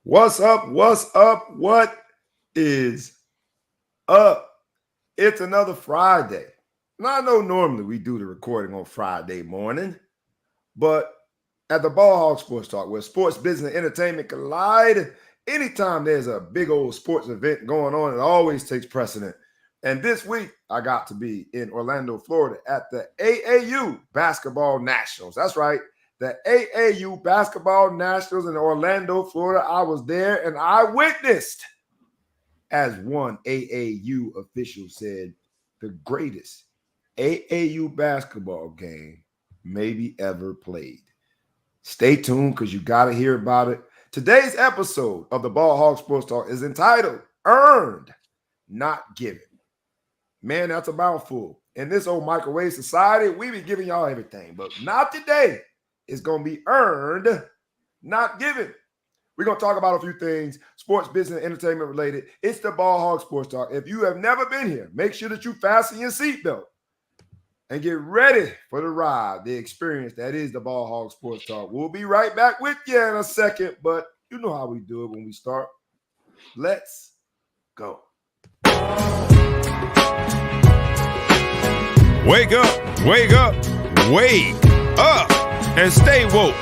What's up? What's up? What is up? It's another Friday. Now, I know normally we do the recording on Friday morning, but at the Ball Hog Sports Talk, where sports, business, and entertainment collide, anytime there's a big old sports event going on, it always takes precedent. And this week, I got to be in Orlando, Florida at the AAU Basketball Nationals. That's right. The AAU Basketball Nationals in Orlando, Florida. I was there and I witnessed, as one AAU official said, the greatest AAU basketball game maybe ever played. Stay tuned because you got to hear about it. Today's episode of the Ball Hog Sports Talk is entitled Earned, Not Given. Man, that's a mouthful. In this old microwave society, we be giving y'all everything, but not today. It's going to be earned, not given. We're going to talk about a few things, sports, business, entertainment related. It's the Ball Hog Sports Talk. If you have never been here, make sure that you fasten your seatbelt and get ready for the ride, the experience that is the Ball Hog Sports Talk. We'll be right back with you in a second, but you know how we do it when we start. Let's go. Wake up, wake up, wake up, and stay woke,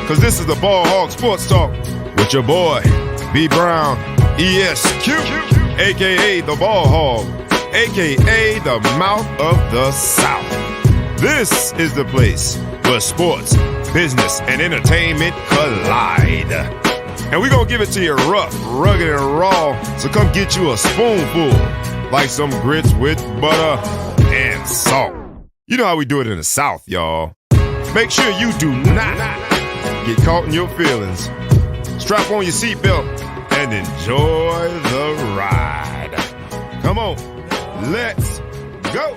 because this is the Ball Hog Sports Talk with your boy, B. Brown, ESQ, a.k.a. the Ball Hog, a.k.a. the Mouth of the South. This is the place where sports, business, and entertainment collide. And we're going to give it to you rough, rugged, and raw, so come get you a spoonful, like some grits with butter and salt. You know how we do it in the South, y'all. Make sure you do not get caught in your feelings. Strap on your seatbelt and enjoy the ride. Come on, let's go.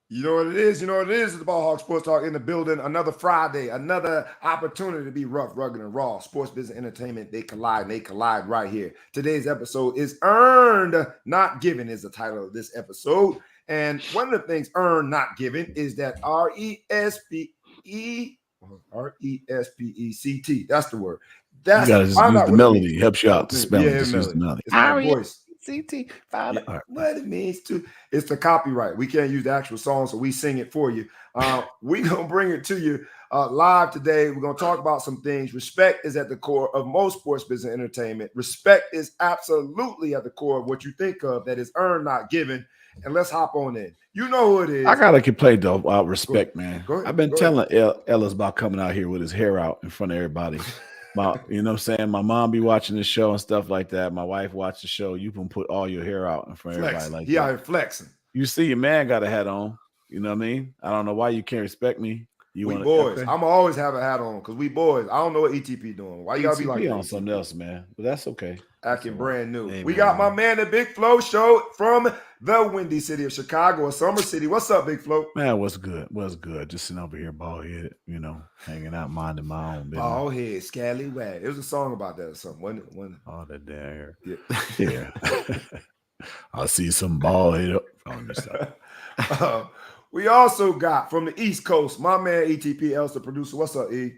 You know what it is? You know what it is? It's the Ball Hog Sports Talk in the building. Another Friday, another opportunity to be rough, rugged, and raw. Sports, business, entertainment, they collide, and they collide right here. Today's episode is Earned, Not Given is the title of this episode. And one of the things earned, not given is that R-E-S-P-E-C-T. That's the word. That's, you gotta just use the melody. Helps you out to spell it. Just use the melody. It's my voice. CT. What it means to it's the copyright. We can't use the actual song, so we sing it for you. We're gonna bring it to you live today. We're gonna talk about some things. Respect is at the core of most sports business entertainment. Respect is absolutely at the core of what you think of that is earned, not given. And let's hop on in. You know who it is. I gotta complain though about respect, man. Go ahead, I've been telling Ellis about coming out here with his hair out in front of everybody. You know what I'm saying? My mom be watching the show and stuff like that. My wife watch the show. You can put all your hair out in front of everybody like that. Yeah, out flexing. You see your man got a hat on. You know what I mean? I don't know why you can't respect me. We boys. I'm always have a hat on because we boys. I don't know what ETP doing. Why you gotta be like on something else, man? But that's okay. Acting brand new. Hey, we got my man, the Big Flo Show from the windy city of Chicago, or Summer City. What's up, Big Flo? Man, what's good? What's good? Just sitting over here, bald head, you know, hanging out, minding my own business. Bald head, scallywag. There was a song about that or something, wasn't it? Oh, that damn hair. Yeah. I see some bald head up. We also got from the East Coast, my man ETP Els, the producer. What's up, E?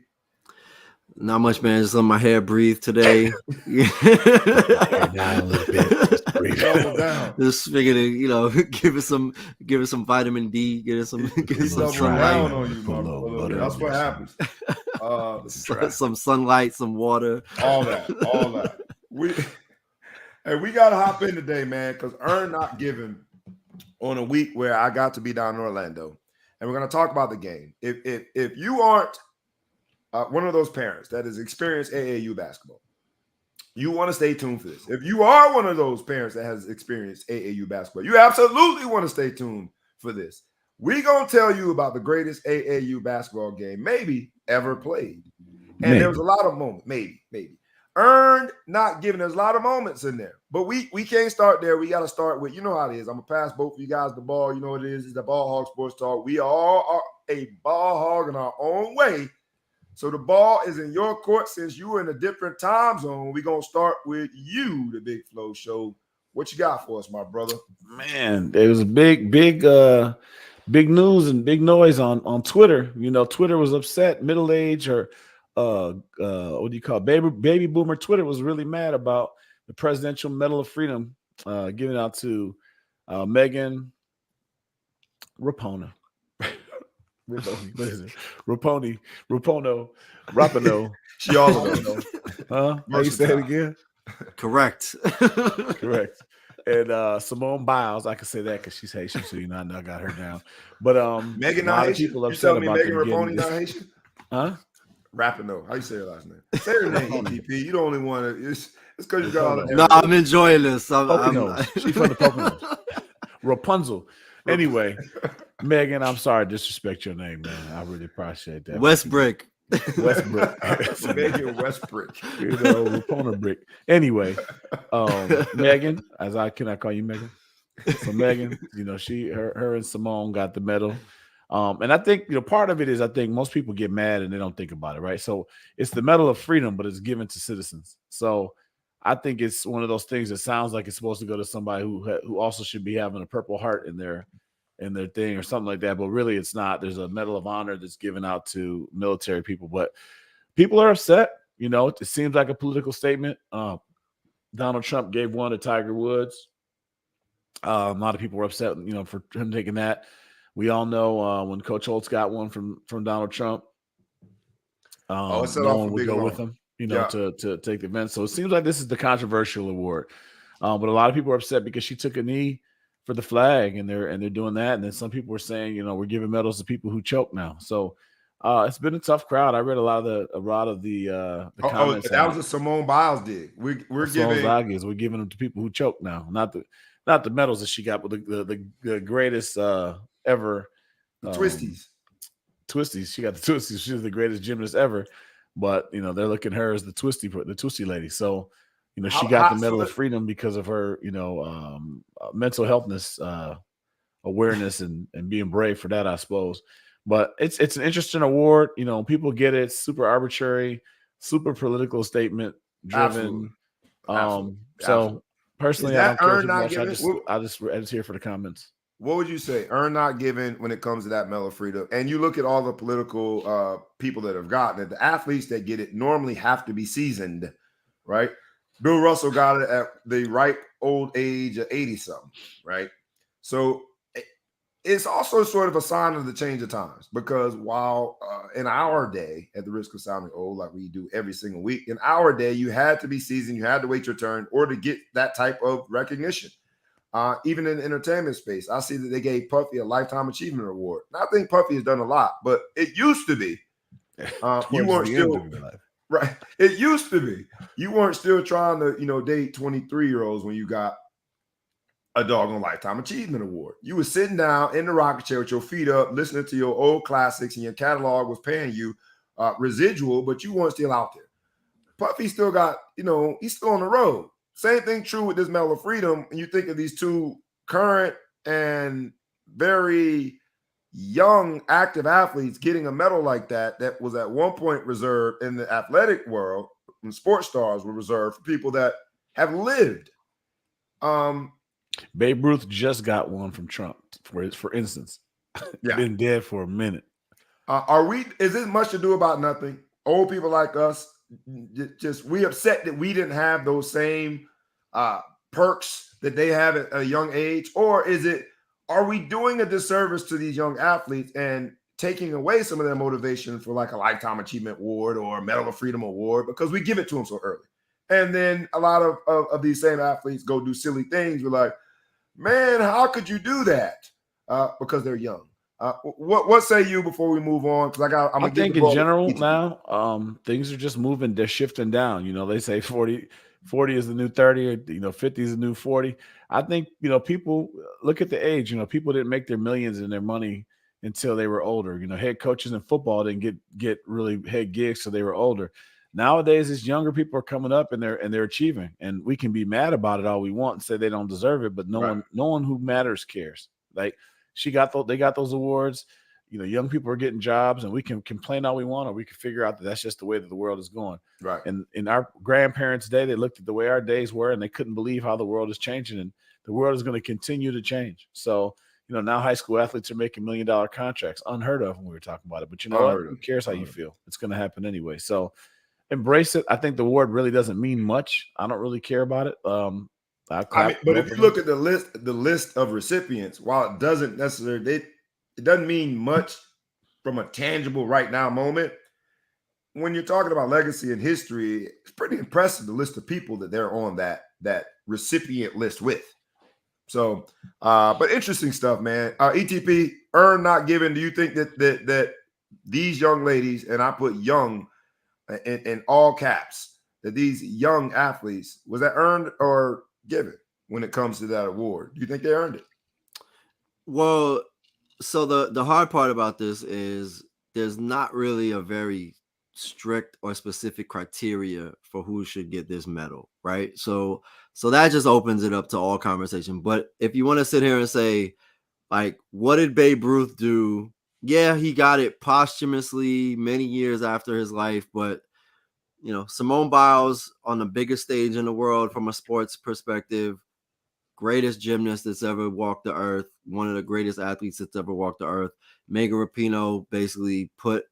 Not much, man. Just let my hair breathe today. Down a little bit. Double down. Just figured to, give it some vitamin D, get it some down on you, motherfucker. That's what happens. Some sunlight, some water. All that. We gotta hop in today, man, because earned, not given on a week where I got to be down in Orlando. And we're gonna talk about the game. If you aren't one of those parents that has experienced AAU basketball, you want to stay tuned for this. If you are one of those parents that has experienced AAU basketball, you absolutely want to stay tuned for this. We're going to tell you about the greatest AAU basketball game maybe ever played. And there was a lot of moments, maybe. Earned, not given. There's a lot of moments in there. But we can't start there. We got to start with, you know how it is. I'm going to pass both of you guys the ball. You know what it is. It's the Ball Hog Sports Talk. We all are a ball hog in our own way. So the ball is in your court. Since you were in a different time zone, we're going to start with you, the Big Flo Show. What you got for us, my brother? Man, there was a big big news and big noise on Twitter. You know, Twitter was upset. Middle age or what do you call it? Baby boomer Twitter was really mad about the Presidential Medal of Freedom given out to Megan Rapona. What is it? Rapano. She all of those. Huh? How you say it again? Correct. Correct. And Simone Biles, I can say that because she's Haitian, so I know I got her down. But Megan a lot not of people Haitian? You upset telling me about Megan them Raponi getting not Haitian? Huh? Rapino. How you say her last name? Say her name, ETP. You don't only want to. It's because you got all the. No, I'm enjoying this. Poconos. She's from the Poconos. Rapunzel. Anyway, Megan, I'm sorry to disrespect your name, man. I really appreciate that. Westbrook. Megan Westbrook. Rapona Brick. Anyway, Megan, can I call you Megan? So Megan, her and Simone got the medal. And I think, part of it is I think most people get mad and they don't think about it, right? So it's the Medal of Freedom, but it's given to citizens. So I think it's one of those things that sounds like it's supposed to go to somebody who also should be having a Purple Heart in their thing or something like that, but really it's not. There's a Medal of Honor that's given out to military people, but people are upset. It seems like a political statement. Donald Trump gave one to Tiger Woods. A lot of people were upset, for him taking that. We all know when Coach Holtz got one from Donald Trump, no one would go with him, to take the event. So it seems like this is the controversial award. But a lot of people are upset because she took a knee for the flag, and they're doing that. And then some people were saying, we're giving medals to people who choke now. So it's been a tough crowd. I read a lot of the comments. That was a Simone Biles did. We're giving them to people who choke now, not the medals that she got, but the greatest ever. Twisties. She got the twisties. She's the greatest gymnast ever. But they're looking at her as the twisty lady. So she got the Medal of Freedom because of her mental healthness, awareness, and being brave for that, I suppose. But it's an interesting award. People get it. It's super arbitrary, super political statement driven. Absolutely. Personally, I don't care too much. I just here for the comments. What would you say? Earn not given when it comes to that Medal of Freedom. And you look at all the political people that have gotten it. The athletes that get it normally have to be seasoned, right? Bill Russell got it at the ripe old age of 80-something, right? So it's also sort of a sign of the change of times, because while in our day, at the risk of sounding old like we do every single week, in our day, you had to be seasoned, you had to wait your turn or to get that type of recognition. Even in the entertainment space, I see that they gave Puffy a Lifetime Achievement Award. And I think Puffy has done a lot, but it used to be you weren't still right. It used to be you weren't still trying to date 23-year-olds when you got a doggone Lifetime Achievement Award. You were sitting down in the rocket chair with your feet up, listening to your old classics, and your catalog was paying you residual, but you weren't still out there. Puffy still got, he's still on the road. Same thing true with this Medal of Freedom. And you think of these two current and very young active athletes getting a medal like that was at one point reserved in the athletic world, when sports stars were reserved for people that have lived. Babe Ruth just got one from Trump, for instance. Been dead for a minute. Is this much to do about nothing? Old people like us, we upset that we didn't have those same perks that they have at a young age? Or are we doing a disservice to these young athletes and taking away some of their motivation for like a Lifetime Achievement Award or a Medal of Freedom Award because we give it to them so early? And then a lot of these same athletes go do silly things. We're like, man, how could you do that? Because they're young. What say you before we move on? Because I think in general now, things are just moving. They're shifting down. They say 40 is the new 30, or 50 is the new 40. I think people look at the age. People didn't make their millions in their money until they were older. Head coaches in football didn't get really head gigs till they were older. Nowadays, it's younger people are coming up and they're achieving, and we can be mad about it all we want and say they don't deserve it, but no one who matters cares. Like they got those awards. Young people are getting jobs, and we can complain all we want, or we can figure out that that's just the way that the world is going. Right. And in our grandparents' day, they looked at the way our days were, and they couldn't believe how the world is changing, and the world is going to continue to change. So, now high school athletes are making $1 million contracts, unheard of when we were talking about it. But you know Unheard what? of. Who cares how you feel? It's going to happen anyway. So embrace it. I think the award really doesn't mean much. I don't really care about it. I clap. But if you look at the list of recipients, while it doesn't necessarily, it doesn't mean much from a tangible right now moment. When you're talking about legacy and history, it's pretty impressive the list of people that they're on that recipient list with. So, but interesting stuff, man. ETP, earned, not given. Do you think that these young ladies, and I put young in all caps, that these young athletes, was that earned or given when it comes to that award? Do you think they earned it? Well, so the hard part about this is there's not really a very strict or specific criteria for who should get this medal, right? So that just opens it up to all conversation. But if you want to sit here and say, like, what did Babe Ruth do? Yeah, he got it posthumously many years after his life, but Simone Biles on the biggest stage in the world from a sports perspective, greatest gymnast that's ever walked the earth, one of the greatest athletes that's ever walked the earth. Megan Rapinoe basically put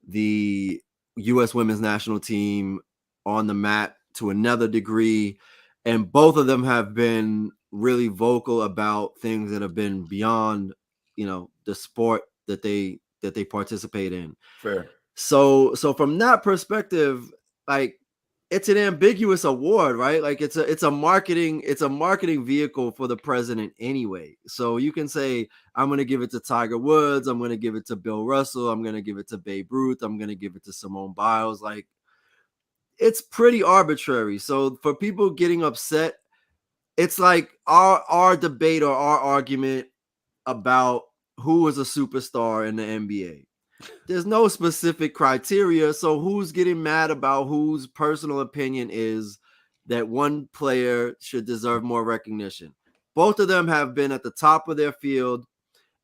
the U.S. women's national team on the map to another degree. And both of them have been really vocal about things that have been beyond, the sport that they participate in. Fair. So from that perspective, like, it's an ambiguous award, right? Like it's a marketing vehicle for the president anyway. So you can say, I'm going to give it to Tiger Woods, I'm going to give it to Bill Russell, I'm going to give it to Babe Ruth, I'm going to give it to Simone Biles. Like, it's pretty arbitrary. So for people getting upset, it's like our debate or our argument about who is a superstar in the NBA. There's no specific criteria, so who's getting mad about whose personal opinion is that one player should deserve more recognition? Both of them have been at the top of their field,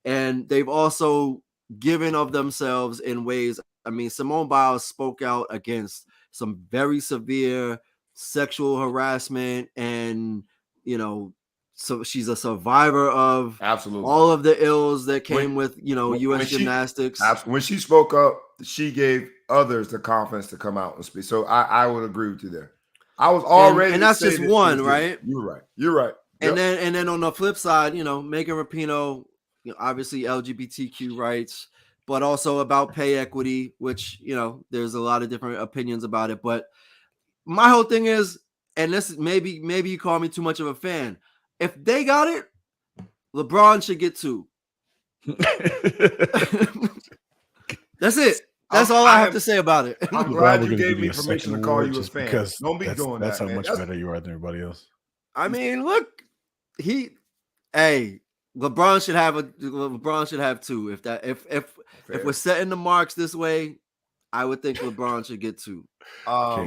and they've also given of themselves in ways. I mean, Simone Biles spoke out against some very severe sexual harassment, and so she's a survivor of absolutely all of the ills that came with U.S. gymnastics. When she spoke up, she gave others the confidence to come out and speak. So I would agree with you there. I was already, and that's just one, right? You're right. Yep. And then on the flip side, Megan Rapinoe, obviously LGBTQ rights, but also about pay equity, which there's a lot of different opinions about it. But my whole thing is, and this is maybe you call me too much of a fan. If they got it, LeBron should get 2. That's it. That's all I have to say about it. I'm glad you gave me permission to call you a fan. Because don't be doing that. That's how man. much better you are than everybody else. I mean, look, LeBron should have 2. If we're setting the marks this way, I would think LeBron should get 2.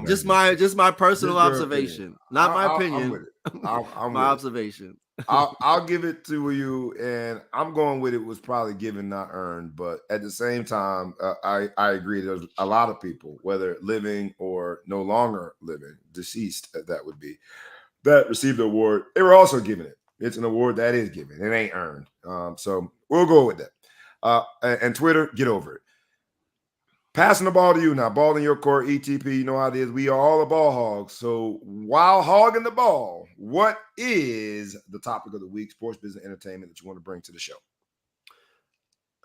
Just my personal observation, not my opinion. I'm my observation. I'll give it to you, and I'm going with it was probably given, not earned. But at the same time, I agree. There's a lot of people, whether living or no longer living, deceased, that would be, that received the award. They were also given it. It's an award that is given. It ain't earned. So we'll go with that. And Twitter, get over it. Passing the ball to you now. Ball in your court, ETP. You know how it is. We are all the ball hogs. So while hogging the ball, what is the topic of the week, sports, business, entertainment, that you want to bring to the show?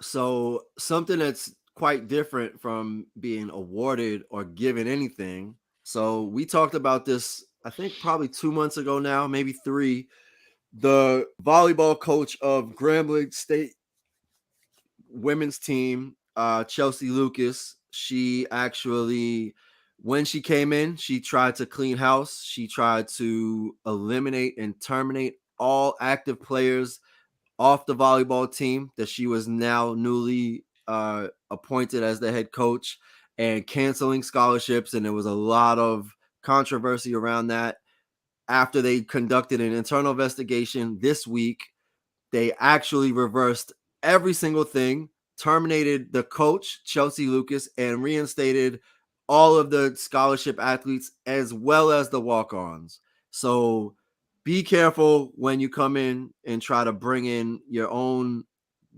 So something that's quite different from being awarded or given anything. So we talked about this, I think probably 2 months ago now, maybe 3. The volleyball coach of Grambling State women's team, Chelsea Lucas, she actually, when she came in, she tried to clean house. She tried to eliminate and terminate all active players off the volleyball team that she was now newly appointed as the head coach, and canceling scholarships. And there was a lot of controversy around that. After they conducted an internal investigation this week, they actually reversed every single thing, terminated the coach, Chelsea Lucas, and reinstated all of the scholarship athletes as well as the walk-ons. So be careful when you come in and try to bring in your own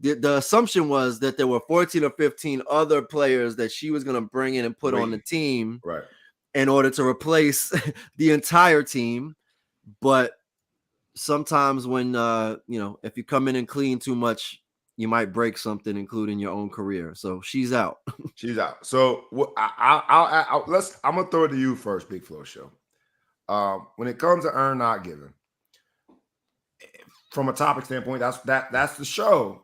the assumption was that there were 14 or 15 other players that she was going to bring in and put on the team, right, in order to replace the entire team. But sometimes when if you come in and clean too much, you might break something, including your own career. So she's out. She's out. So I'm gonna throw it to you first, Big Flow Show. When it comes to earn not given, from a topic standpoint, that's the show.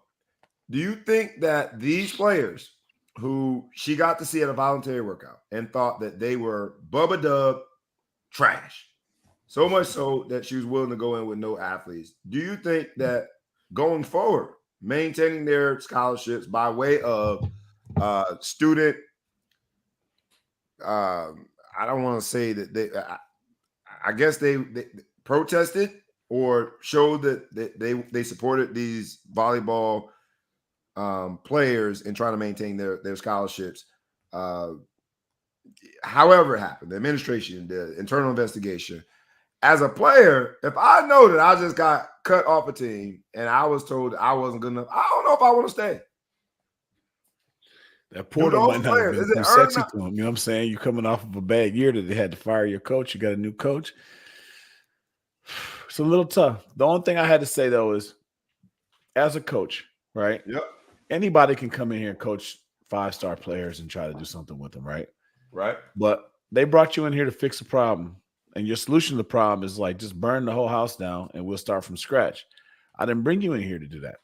Do you think that these players who she got to see at a voluntary workout and thought that they were Bubba Dub trash, so much so that she was willing to go in with no athletes, do you think that going forward, maintaining their scholarships by way of student, I don't want to say that I guess they protested or showed that they supported these volleyball players in trying to maintain their scholarships. However it happened, the administration, the internal investigation. As a player, if I know that I just got cut off a team and I was told I wasn't good enough, I don't know if I want to stay. That portal might not have been too sexy to him. You know what I'm saying? You're coming off of a bad year that they had to fire your coach. You got a new coach. It's a little tough. The only thing I had to say, though, is as a coach, right? Yep. Anybody can come in here and coach 5-star players and try to do something with them, right? Right. But they brought you in here to fix a problem. And your solution to the problem is like, just burn the whole house down and we'll start from scratch. I didn't bring you in here to do that.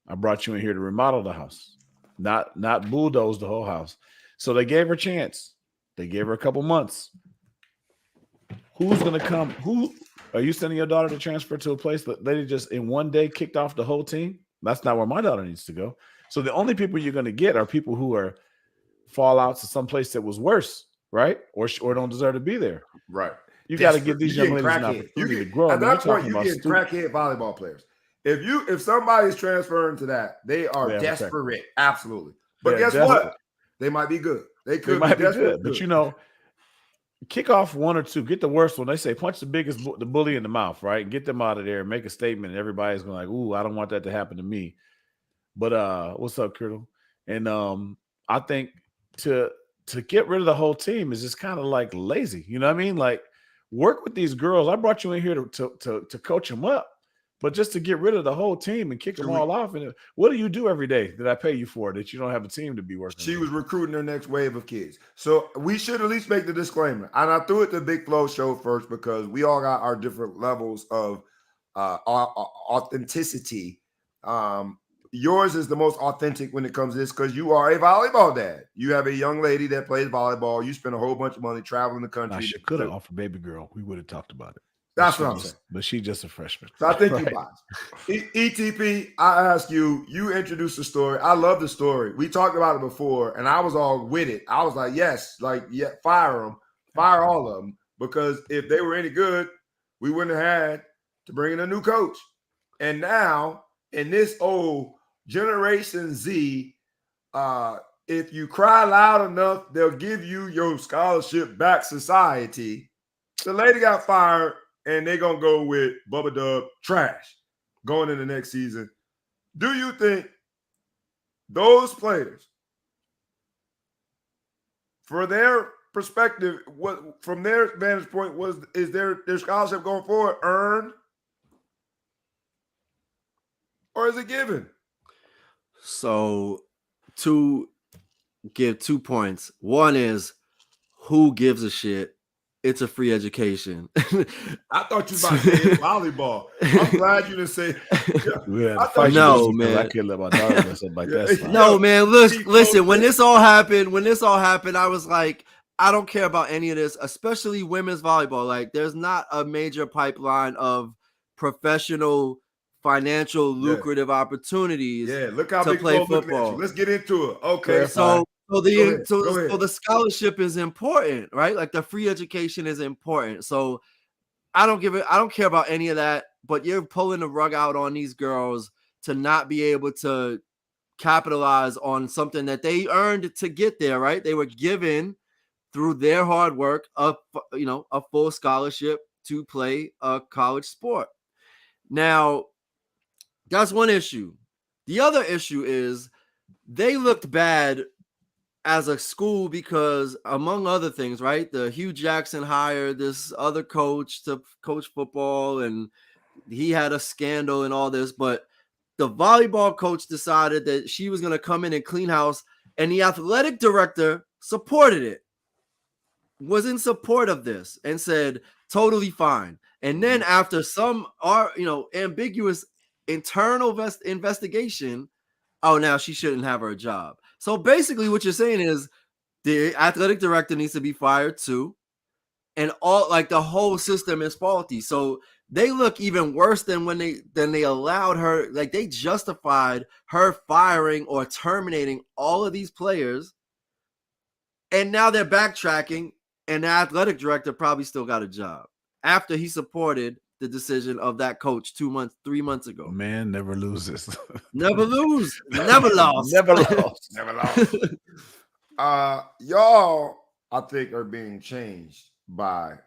I brought you in here to remodel the house, not bulldoze the whole house. So they gave her a chance. They gave her a couple months. Who's going to come? Who are you sending your daughter to transfer to a place that they just in one day kicked off the whole team? That's not where my daughter needs to go. So the only people you're going to get are people who are fallouts to some place that was worse, right? Or don't deserve to be there. Right. You got to give these young ladies an opportunity to grow. At that point, you get crackhead volleyball players. If somebody's transferring to that, they are desperate. Absolutely. But guess what? They might be good. They might be good. But kick off one or two. Get the worst one. They say punch the bully in the mouth, right? Get them out of there and make a statement. And everybody's going like, ooh, I don't want that to happen to me. But what's up, Kirtle? And I think to get rid of the whole team is just kind of like lazy. You know what I mean? Like, work with these girls. I brought you in here to coach them up, but just to get rid of the whole team and kick them all off. And what do you do every day that I pay you for that you don't have a team to be working? She was recruiting her next wave of kids. So we should at least make the disclaimer. And I threw it to Big Flow Show first because we all got our different levels of authenticity. Yours is the most authentic when it comes to this because you are a volleyball dad. You have a young lady that plays volleyball. You spend a whole bunch of money traveling the country. She could have offered baby girl. We would have talked about it. That's what I'm saying. But she's just a freshman. So I think you biased. ETP, I ask you, you introduced the story. I love the story. We talked about it before, and I was all with it. I was like, yes, fire them. Fire all of them. Because if they were any good, we wouldn't have had to bring in a new coach. And now, in this old Generation Z, if you cry loud enough, they'll give you your scholarship back society. The lady got fired, and they're going to go with Bubba Dub trash going into next season. Do you think those players, for their perspective, from their vantage point, is their scholarship going forward earned? Or is it given? So to give 2 points. One is, who gives a shit? It's a free education. I thought you were about to say it's volleyball. I'm glad you didn't say. No, man. I can't let my daughter do something like that. No, man. Listen. When this all happened, I was like, I don't care about any of this, especially women's volleyball. Like, there's not a major pipeline of professional, financial, lucrative opportunities. Yeah, look how to big play football. Let's get into it. Okay, so the scholarship is important, right? Like, the free education is important. So I don't care about any of that. But you're pulling the rug out on these girls to not be able to capitalize on something that they earned to get there, right? They were given through their hard work a full scholarship to play a college sport. Now, that's one issue. The other issue is they looked bad as a school because, among other things, right? The Hugh Jackson hired this other coach to coach football, and he had a scandal and all this, but the volleyball coach decided that she was going to come in and clean house, and the athletic director supported it, was in support of this, and said totally fine. And then after some ambiguous internal investigation, oh, now she shouldn't have her job. So basically what you're saying is the athletic director needs to be fired too, and all like the whole system is faulty. So they look even worse than when they allowed her, like they justified her firing or terminating all of these players, and now they're backtracking, and the athletic director probably still got a job after he supported the decision of that coach 3 months ago. Man never loses. Never lose. Never lost. Never lost. Never lost. Y'all, I think, are being changed by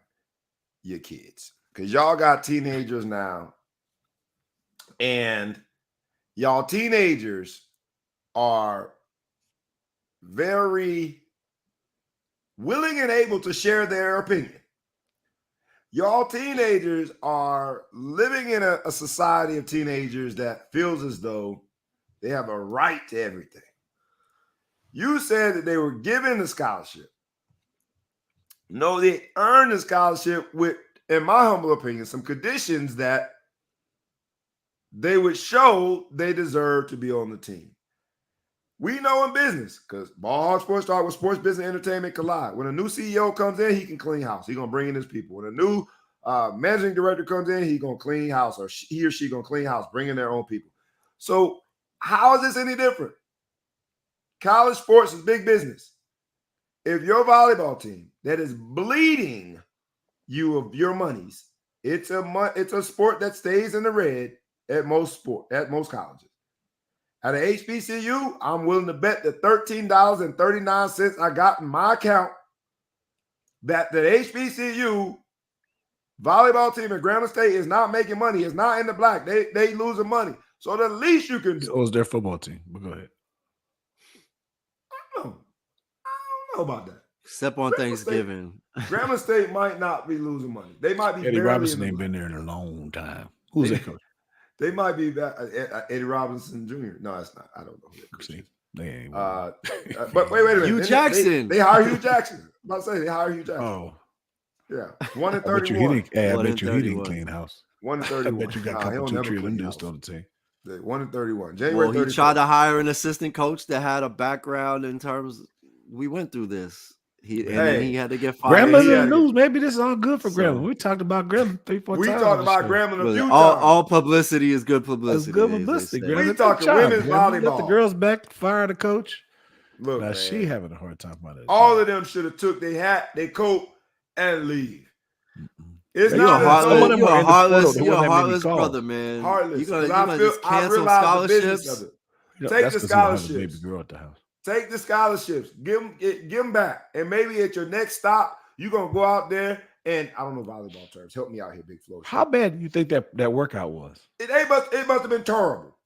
your kids. Because y'all got teenagers now. And y'all teenagers are very willing and able to share their opinion. Y'all teenagers are living in a society of teenagers that feels as though they have a right to everything. You said that they were given the scholarship. No, they earned the scholarship with, in my humble opinion, some conditions that they would show they deserve to be on the team. We know in business, because Ball Hog Sports Talk with sports, business, entertainment collide. When a new CEO comes in, he can clean house. He's going to bring in his people. When a new managing director comes in, he's going to clean house, or he or she going to clean house, bring in their own people. So how is this any different? College sports is big business. If your volleyball team that is bleeding you of your monies, it's a sport that stays in the red at most colleges. At an HBCU, I'm willing to bet the $13.39 I got in my account that the HBCU volleyball team at Grambling State is not making money. It's not in the black. They losing money. So the least you can do. So is their football team. But go ahead. I don't know about that. Except on Thanksgiving. Grambling State might not be losing money. They might be. Eddie Robinson ain't been there in a long time. Who's that coach? They might be Eddie Robinson Jr. No, that's not. I don't know who that coach is. They ain't. But wait a minute. Hugh Jackson. They hire Hugh Jackson. I'm about to say they hire Hugh Jackson. Oh. Yeah. 1-31. I bet you he didn't clean house. 1-31. I bet you got a couple, 2, 3 of them dudes still on the team. 1-31. January 31st. He tried to hire an assistant coach that had a background in terms. We went through this. Then he had to get fired. Grambling in the news. Maybe this is all good for Grambling. We talked about Grambling 3-4 times. We talked about Grambling a few times. All publicity is good publicity. It's good publicity. We talking women's volleyball. Let the girls back, fire the coach. Look, now she having a hard time about it. All of them should have took their hat, their coat, and leave. It's you're not a heartless brother, man. Heartless. You're gonna just cancel scholarships. Take the scholarships. Baby girl at the house. Take the scholarships. Give them back. And maybe at your next stop, you're going to go out there and, I don't know volleyball terms. Help me out here, Big Flo. How bad do you think that workout was? It must have been terrible.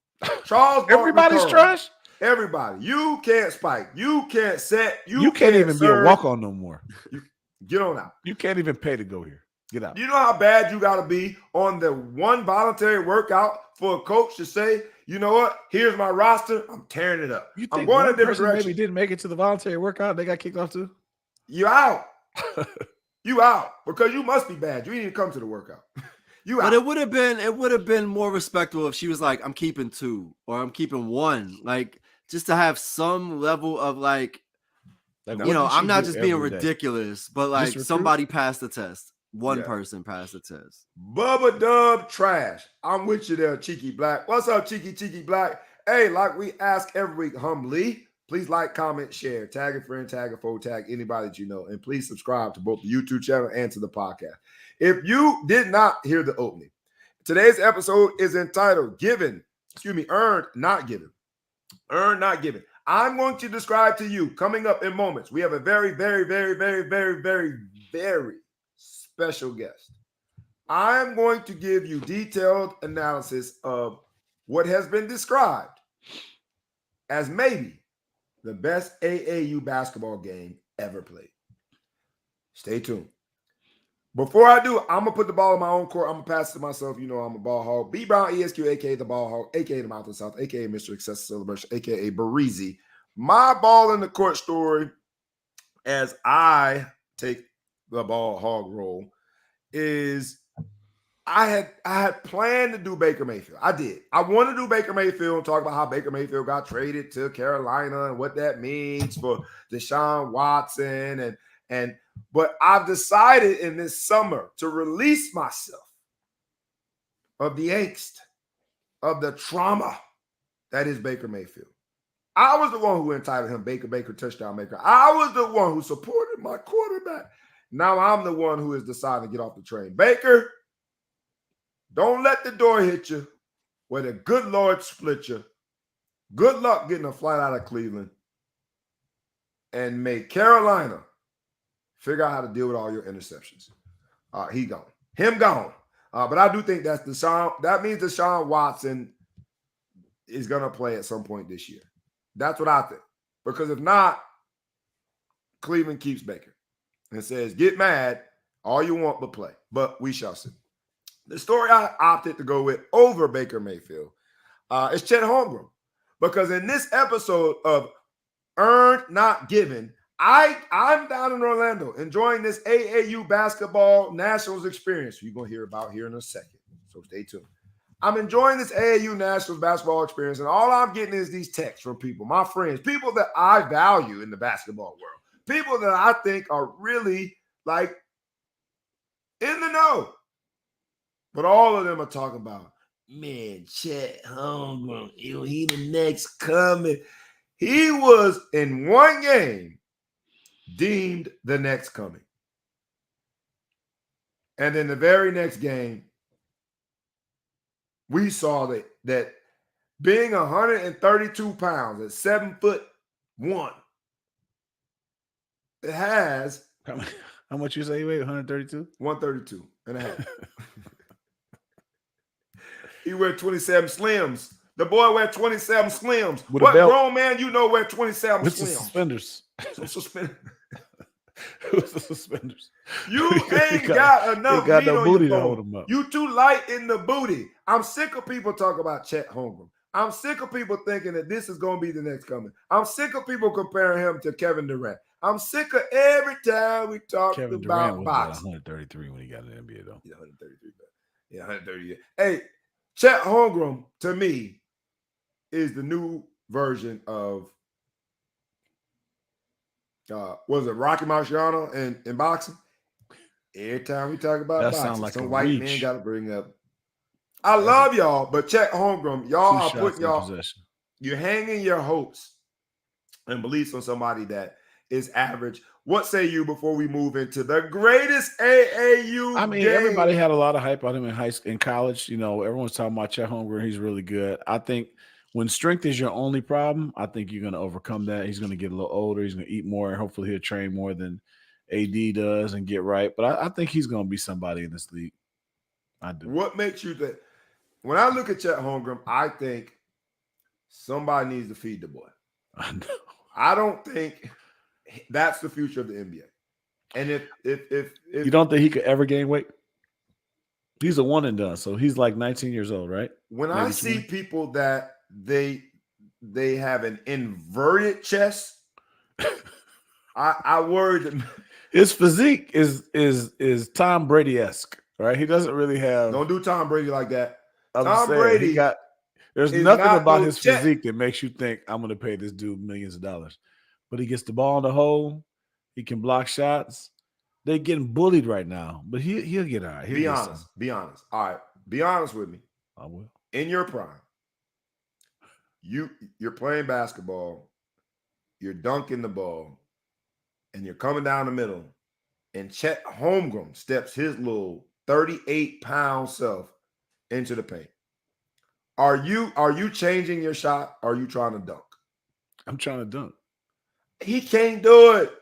Charles Everybody's trash? Everybody. You can't spike. You can't set. You can't even be a walk-on no more. Get on out. You can't even pay to go here. Get out. You know how bad you got to be on the one voluntary workout for a coach to say, you know what? Here's my roster. I'm tearing it up. You think I'm going in a different direction. Maybe didn't make it to the voluntary workout. They got kicked off too. You out. You out because you must be bad. You didn't even come to the workout. You out. But it would have been more respectful if she was like, I'm keeping 2 or I'm keeping 1. Like just to have some level of like I'm not just being ridiculous, but like somebody passed the test. One person passed the test. Bubba Dub Trash. I'm with you there, Cheeky Black. What's up, Cheeky Black? Hey, like we ask every week humbly, please like, comment, share, tag a friend, tag a foe, tag anybody that you know, and please subscribe to both the YouTube channel and to the podcast. If you did not hear the opening, today's episode is entitled Earned, Not Given. Earned, Not Given. I'm going to describe to you, coming up in moments, we have a very, very, very, very, very, very, very special guest. I'm going to give you detailed analysis of what has been described as maybe the best AAU basketball game ever played. Stay tuned. Before I do, I'm going to put the ball in my own court. I'm going to pass it to myself. You know I'm a ball hog. B. Brown, ESQ, a.k.a. the ball hog, a.k.a. the Mouth of the South, a.k.a. Mr. Excessive Celebration, a.k.a. Barizi. My ball in the court story, as I take the ball hog role, is I had planned to do Baker Mayfield. I did. I wanted to do Baker Mayfield and talk about how Baker Mayfield got traded to Carolina and what that means for Deshaun Watson but I've decided in this summer to release myself of the angst, of the trauma that is Baker Mayfield. I was the one who entitled him Baker, touchdown maker. I was the one who supported my quarterback. Now I'm the one who has decided to get off the train. Baker, don't let the door hit you where the good Lord split you. Good luck getting a flight out of Cleveland. And may Carolina figure out how to deal with all your interceptions. He gone. Him gone. But I do think that means Deshaun Watson is going to play at some point this year. That's what I think. Because if not, Cleveland keeps Baker and says, get mad all you want but play. But we shall see. The story I opted to go with over Baker Mayfield is Chet Holmgren. Because in this episode of Earned Not Given, I'm down in Orlando enjoying this AAU basketball nationals experience. You're going to hear about here in a second. So stay tuned. I'm enjoying this AAU nationals basketball experience, and all I'm getting is these texts from people, my friends, people that I value in the basketball world, people that I think are really like in the know. But all of them are talking about, man, Chet Holmgren, he the next coming. He was in one game deemed the next coming. And then the very next game, we saw that being 132 pounds at 7'1", it has how much you say you weigh? 132? 132 and a half. He wear 27 slims. The boy wear 27 slims. With what grown man you know wear 27 with slims? With suspenders. Some suspenders. With the suspenders. You ain't got enough got meat no on booty your to hold bone. him up. You too light in the booty. I'm sick of people talking about Chet Holmgren. I'm sick of people thinking that this is going to be the next coming. I'm sick of people comparing him to Kevin Durant. I'm sick of every time we talk Kevin about Durant was boxing. 133 when he got in the NBA, though. Yeah, 133. Yeah, 130. Hey, Chet Holmgren, to me, is the new version of was it Rocky Marciano in boxing? Every time we talk about boxing, like some white reach. men got to bring up. I love y'all, but Chet Holmgren, y'all are putting you're hanging your hopes and beliefs on somebody that is average. What say you before we move into the greatest AAU? I mean, game? Everybody had a lot of hype on him in college. You know, everyone's talking about Chet Holmgren. He's really good. I think when strength is your only problem, I think you're going to overcome that. He's going to get a little older. He's going to eat more, and hopefully he'll train more than AD does and get right. But I think he's going to be somebody in this league. I do. What makes you think? When I look at Chet Holmgren, I think somebody needs to feed the boy. I know. I don't think that's the future of the NBA. And if you don't think he could ever gain weight? He's a one and done, so he's like 19 years old, right? When maybe I see 20? People that they have an inverted chest, I worry that his physique is Tom Brady-esque, right? He doesn't really have. Don't do Tom Brady like that. Tom Brady there's nothing about his physique that makes you think I'm going to pay this dude millions of dollars. But he gets the ball in the hole. He can block shots. They're getting bullied right now, but he'll get all right. Be honest. Be honest. All right. Be honest with me. I will. In your prime, you're playing basketball, you're dunking the ball, and you're coming down the middle, and Chet Holmgren steps his little 38-pound self into the paint. Are you changing your shot? Or are you trying to dunk? I'm trying to dunk. He can't do it.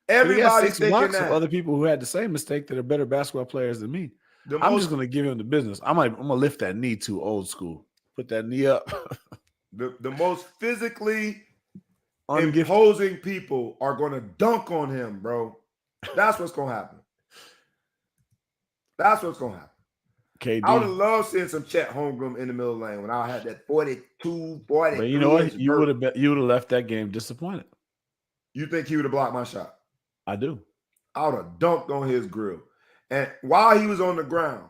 Everybody's thinking that. Of other people who had the same mistake that are better basketball players than me. I'm just going to give him the business. I'm gonna lift that knee too old school. Put that knee up. The most physically Ungifted. imposing people are going to dunk on him, bro. That's what's going to happen. That's what's going to happen. KD. I would have loved seeing some Chet Holmgren in the middle lane when I had that 42, 43. But you know what? You would have left that game disappointed. You think he would have blocked my shot? I do. I would have dunked on his grill. And while he was on the ground,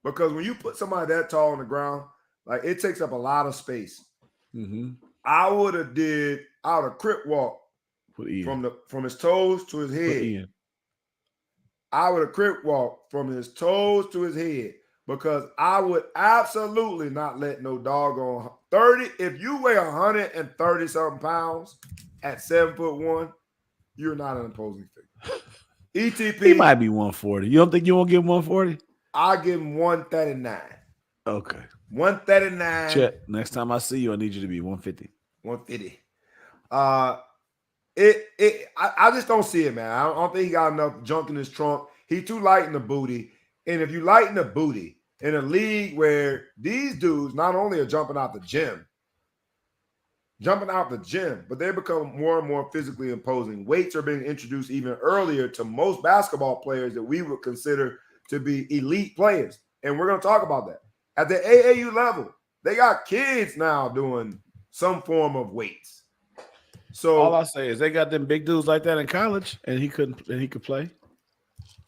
because when you put somebody that tall on the ground, like it takes up a lot of space. Mm-hmm. I would have crip walk from his toes to his head. I would have crip walk from his toes to his head because I would absolutely not let no doggone 30. If you weigh 130 something pounds at 7'1", you're not an imposing figure. ETP. He might be 140. You don't think you won't give him 140? I'll give him 139. Okay. 139. Chet, next time I see you, I need you to be 150. 150. I just don't see it, man. I don't think he got enough junk in his trunk. He too light in the booty. And if you lighten the booty in a league where these dudes not only are jumping out the gym, but they become more and more physically imposing. Weights are being introduced even earlier to most basketball players that we would consider to be elite players. And we're going to talk about that. At the AAU level, they got kids now doing some form of weights. So all I say is they got them big dudes like that in college, and he could play.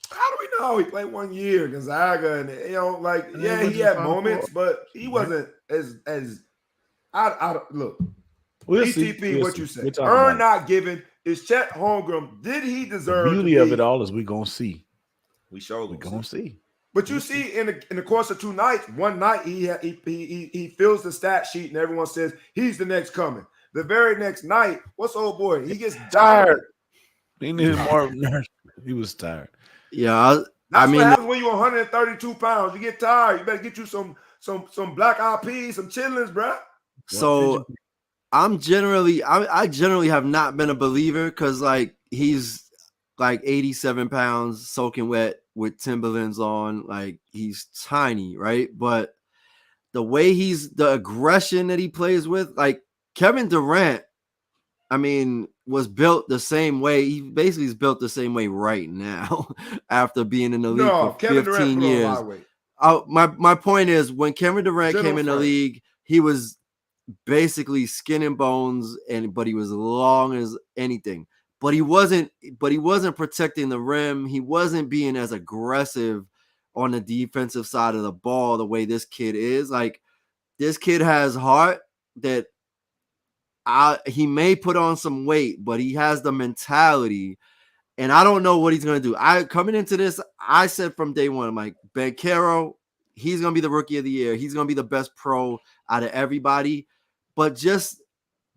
How do we know? He played 1 year, Gonzaga, and he had moments, but he wasn't as I look. We'll ETP, see. What you say? Earn not given. Is Chet Holmgren? Did he deserve? The beauty of it all is we gonna see. We gonna see. But you see, in the course of 2 nights, one night he fills the stat sheet, and everyone says he's the next coming. The very next night, what's old boy? He gets tired. He needed more. He was tired. Yeah, That's what happens when you're 132 pounds. You get tired. You better get you some black eyed peas, some chitlins, bro. So I generally have not been a believer because like he's like 87 pounds soaking wet with Timberlands on, like he's tiny, right? But the way the aggression that he plays with, like Kevin Durant, I mean, was built the same way. He basically is built the same way right now after being in the league for 15 years. My point is, when Kevin Durant came in the league, he was basically skin and bones, but he was long as anything. But he wasn't protecting the rim. He wasn't being as aggressive on the defensive side of the ball the way this kid is. Like, this kid has heart that he may put on some weight, but he has the mentality, and I don't know what he's going to do. Coming into this, I said from day one, I'm like, Banchero, he's going to be the rookie of the year. He's going to be the best pro out of everybody. But just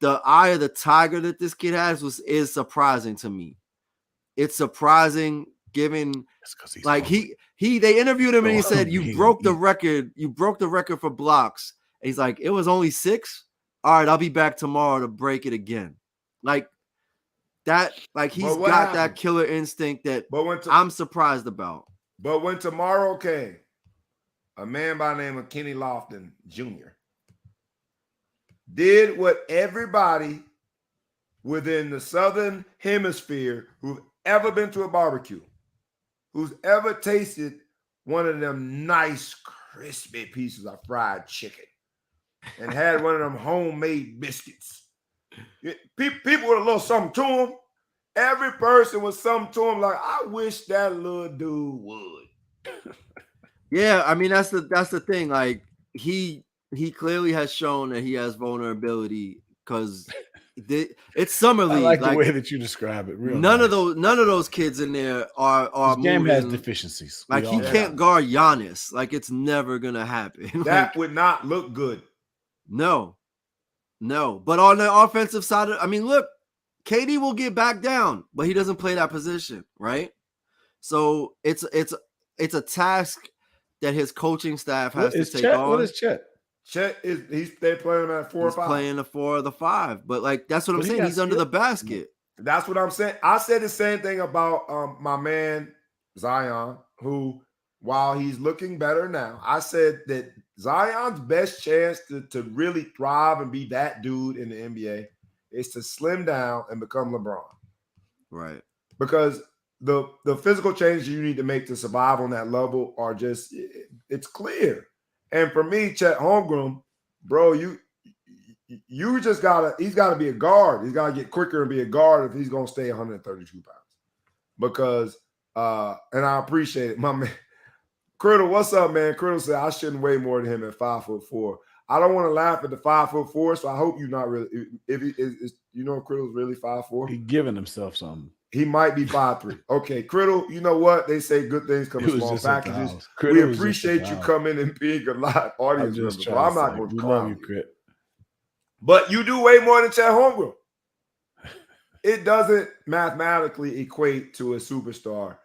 the eye of the tiger that this kid has is surprising to me. It's surprising given like they interviewed him and he said, you broke the record. You broke the record for blocks. And he's like, it was only 6. All right, I'll be back tomorrow to break it again. Like that, like he's got that killer instinct that I'm surprised about. But when tomorrow came, a man by the name of Kenny Lofton Jr. did what everybody within the Southern Hemisphere who've ever been to a barbecue, who's ever tasted one of them nice, crispy pieces of fried chicken, and had one of them homemade biscuits. People with a little something to them. Every person with something to them. Like, I wish that little dude would. Yeah, I mean that's the thing. Like he clearly has shown that he has vulnerability because it's summer league. I like the way that you describe it. None of those kids in there are His game has deficiencies. Like he can't guard Giannis. Like it's never gonna happen. That would not look good. No. But on the offensive side, I mean, look, KD will get back down, but he doesn't play that position, right? So it's a task that his coaching staff has to take on. What is Chet? Chet they're playing him at 4 or 5. Playing the 4 or the 5, but like that's what I'm saying. He's under the basket. That's what I'm saying. I said the same thing about my man Zion, who, while he's looking better now, I said that Zion's best chance to really thrive and be that dude in the NBA is to slim down and become LeBron. Right. Because the physical changes you need to make to survive on that level are just, it's clear. And for me, Chet Holmgren, bro, you just he's gotta be a guard. He's gotta get quicker and be a guard if he's gonna stay 132 pounds. Because and I appreciate it, my man. Criddle, what's up, man? Criddle said I shouldn't weigh more than him at 5'4". I don't want to laugh at the 5'4", so I hope you're not really. If he is, Criddle's really 5'4". He giving himself something. He might be 5'3". Okay, Criddle, you know what? They say good things come in small packages. We appreciate you coming and being a live audience member. So I'm not going to clown you. Crit. But you do way more than Chet Holmgren. It doesn't mathematically equate to a superstar.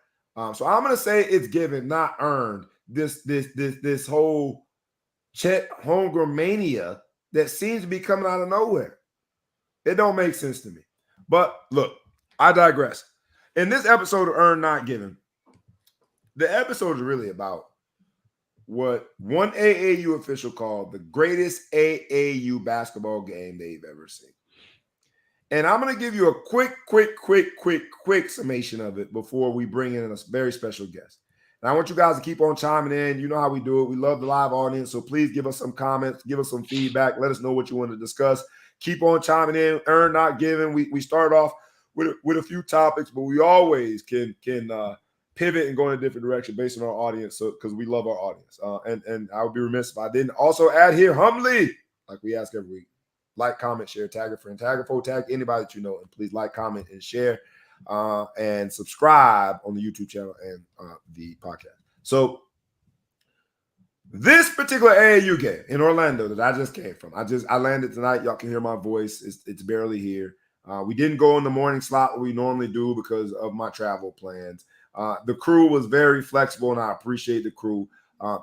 So I'm going to say it's given, not earned. This whole Chet Holmgren mania that seems to be coming out of nowhere. It don't make sense to me. But look, I digress. In this episode of Earned Not Given, the episode is really about what one AAU official called the greatest AAU basketball game they've ever seen. And I'm going to give you a quick summation of it before we bring in a very special guest. And I want you guys to keep on chiming in. You know how we do it. We love the live audience. So please give us some comments, give us some feedback. Let us know what you want to discuss. Keep on chiming in. Earn, not given. We start off with a few topics, but we always can pivot and go in a different direction based on our audience. So because we love our audience. And I would be remiss if I didn't also add here humbly, like we ask every week. Like, comment, share, tag a friend, tag a foe, tag anybody that you know, and please like, comment, and share, and subscribe on the YouTube channel and the podcast. So this particular AAU game in Orlando that I just came from, I landed tonight. Y'all can hear my voice. It's barely here. We didn't go in the morning slot that we normally do because of my travel plans. The crew was very flexible, and I appreciate the crew.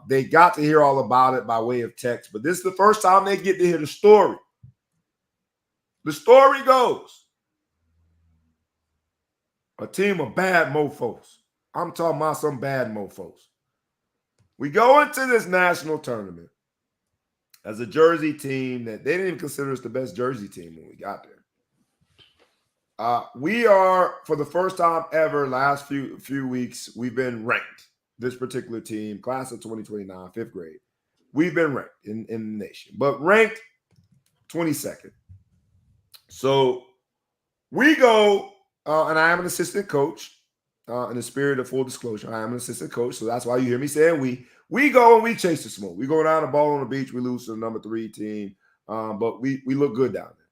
They got to hear all about it by way of text, but this is the first time they get to hear the story. The story goes, a team of bad mofos. I'm talking about some bad mofos. We go into this national tournament as a Jersey team that they didn't even consider us the best Jersey team when we got there. We are, for the first time ever, last few weeks, we've been ranked. This particular team, class of 2029, fifth grade, we've been ranked in the nation, but ranked 22nd. So we go, and I am an assistant coach. In the spirit of full disclosure, I am an assistant coach, so that's why you hear me saying we go and we chase the smoke. We go down the ball on the beach, we lose to the number 3 team, but we look good down there.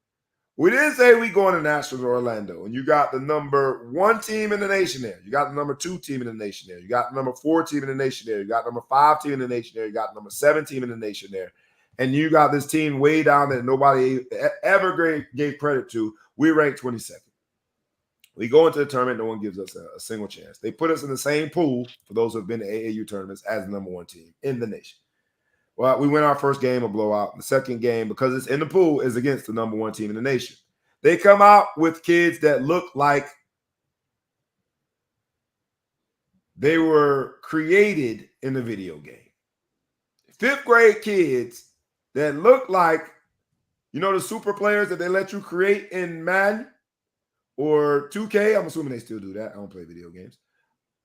We didn't say we go into Nationals Orlando, and you got the number 1 team in the nation there. You got the number 2 team in the nation there. You got the number 4 team in the nation there. You got number 5 team in the nation there. You got number 7 team in the nation there. And you got this team way down there that nobody ever gave credit to. We ranked 22nd. We go into the tournament, no one gives us a single chance. They put us in the same pool, for those who have been to AAU tournaments, as the number 1 team in the nation. Well, we win our first game, a blowout. The second game, because it's in the pool, is against the number 1 team in the nation. They come out with kids that look like they were created in the video game. 5th grade kids that look like, the super players that they let you create in Madden or 2K. I'm assuming they still do that. I don't play video games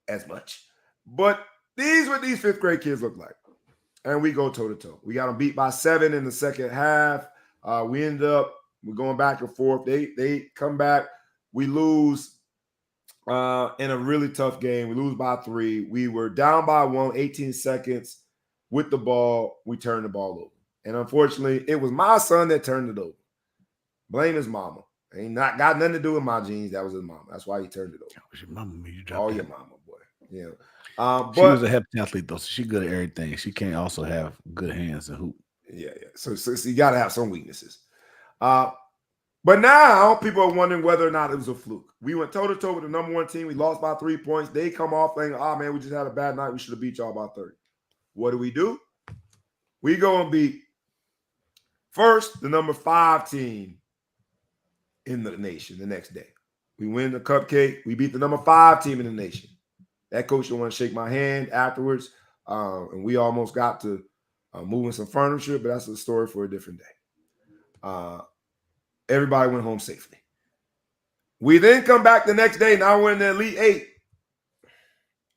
as much. But these what these 5th grade kids look like. And we go toe-to-toe. We got them beat by 7 in the second half. We're going back and forth. They come back. We lose in a really tough game. We lose by 3. We were down by 1, 18 seconds with the ball. We turned the ball over. And unfortunately, it was my son that turned it over. Blame his mama. Ain't not got nothing to do with my genes. That was his mama. That's why he turned it over. That was your mama. You dropped your mama, boy. Yeah. But she was a heptathlete, though, so she's good at everything. She can't also have good hands and hoop. Yeah. So you got to have some weaknesses. But now people are wondering whether or not it was a fluke. We went toe-to-toe with the number 1 team. We lost by 3 points. They come off thinking, man, we just had a bad night. We should have beat y'all by 30. What do? We go and beat first the number 5 team in the nation the next day. We win the cupcake. We beat the number 5 team in the nation. That coach didn't want to shake my hand afterwards, and we almost got to moving some furniture, but that's a story for a different day. Everybody went home safely. We then come back the next day. Now we're in the Elite Eight.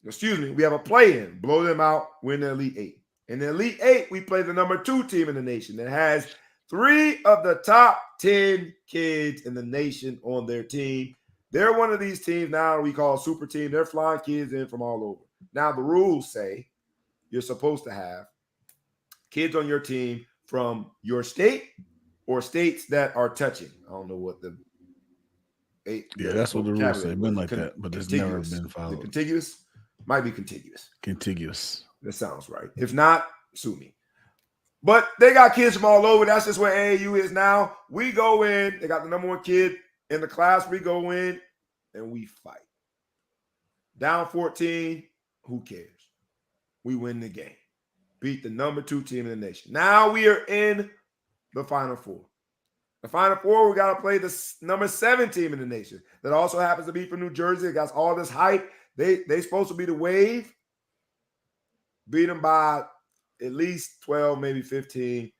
Excuse me. We have a play-in. Blow them out. We're in the Elite Eight. In the Elite Eight, we play the number 2 team in the nation that has 3 of the top 10 kids in the nation on their team. They're one of these teams now we call a super team. They're flying kids in from all over. Now, the rules say you're supposed to have kids on your team from your state or states that are touching. I don't know what the that's what the rules say. Been like that, but it's never been followed. Contiguous? Might be contiguous. Contiguous. That sounds right. If not, sue me. But they got kids from all over. That's just where AAU is now. We go in. They got the number 1 kid in the class. We go in and we fight. Down 14, who cares? We win the game. Beat the number 2 team in the nation. Now we are in the Final Four. The Final Four, we got to play the number 7 team in the nation. That also happens to be from New Jersey. It got all this hype. They supposed to be the Wave. Beat them by at least 12, maybe 15,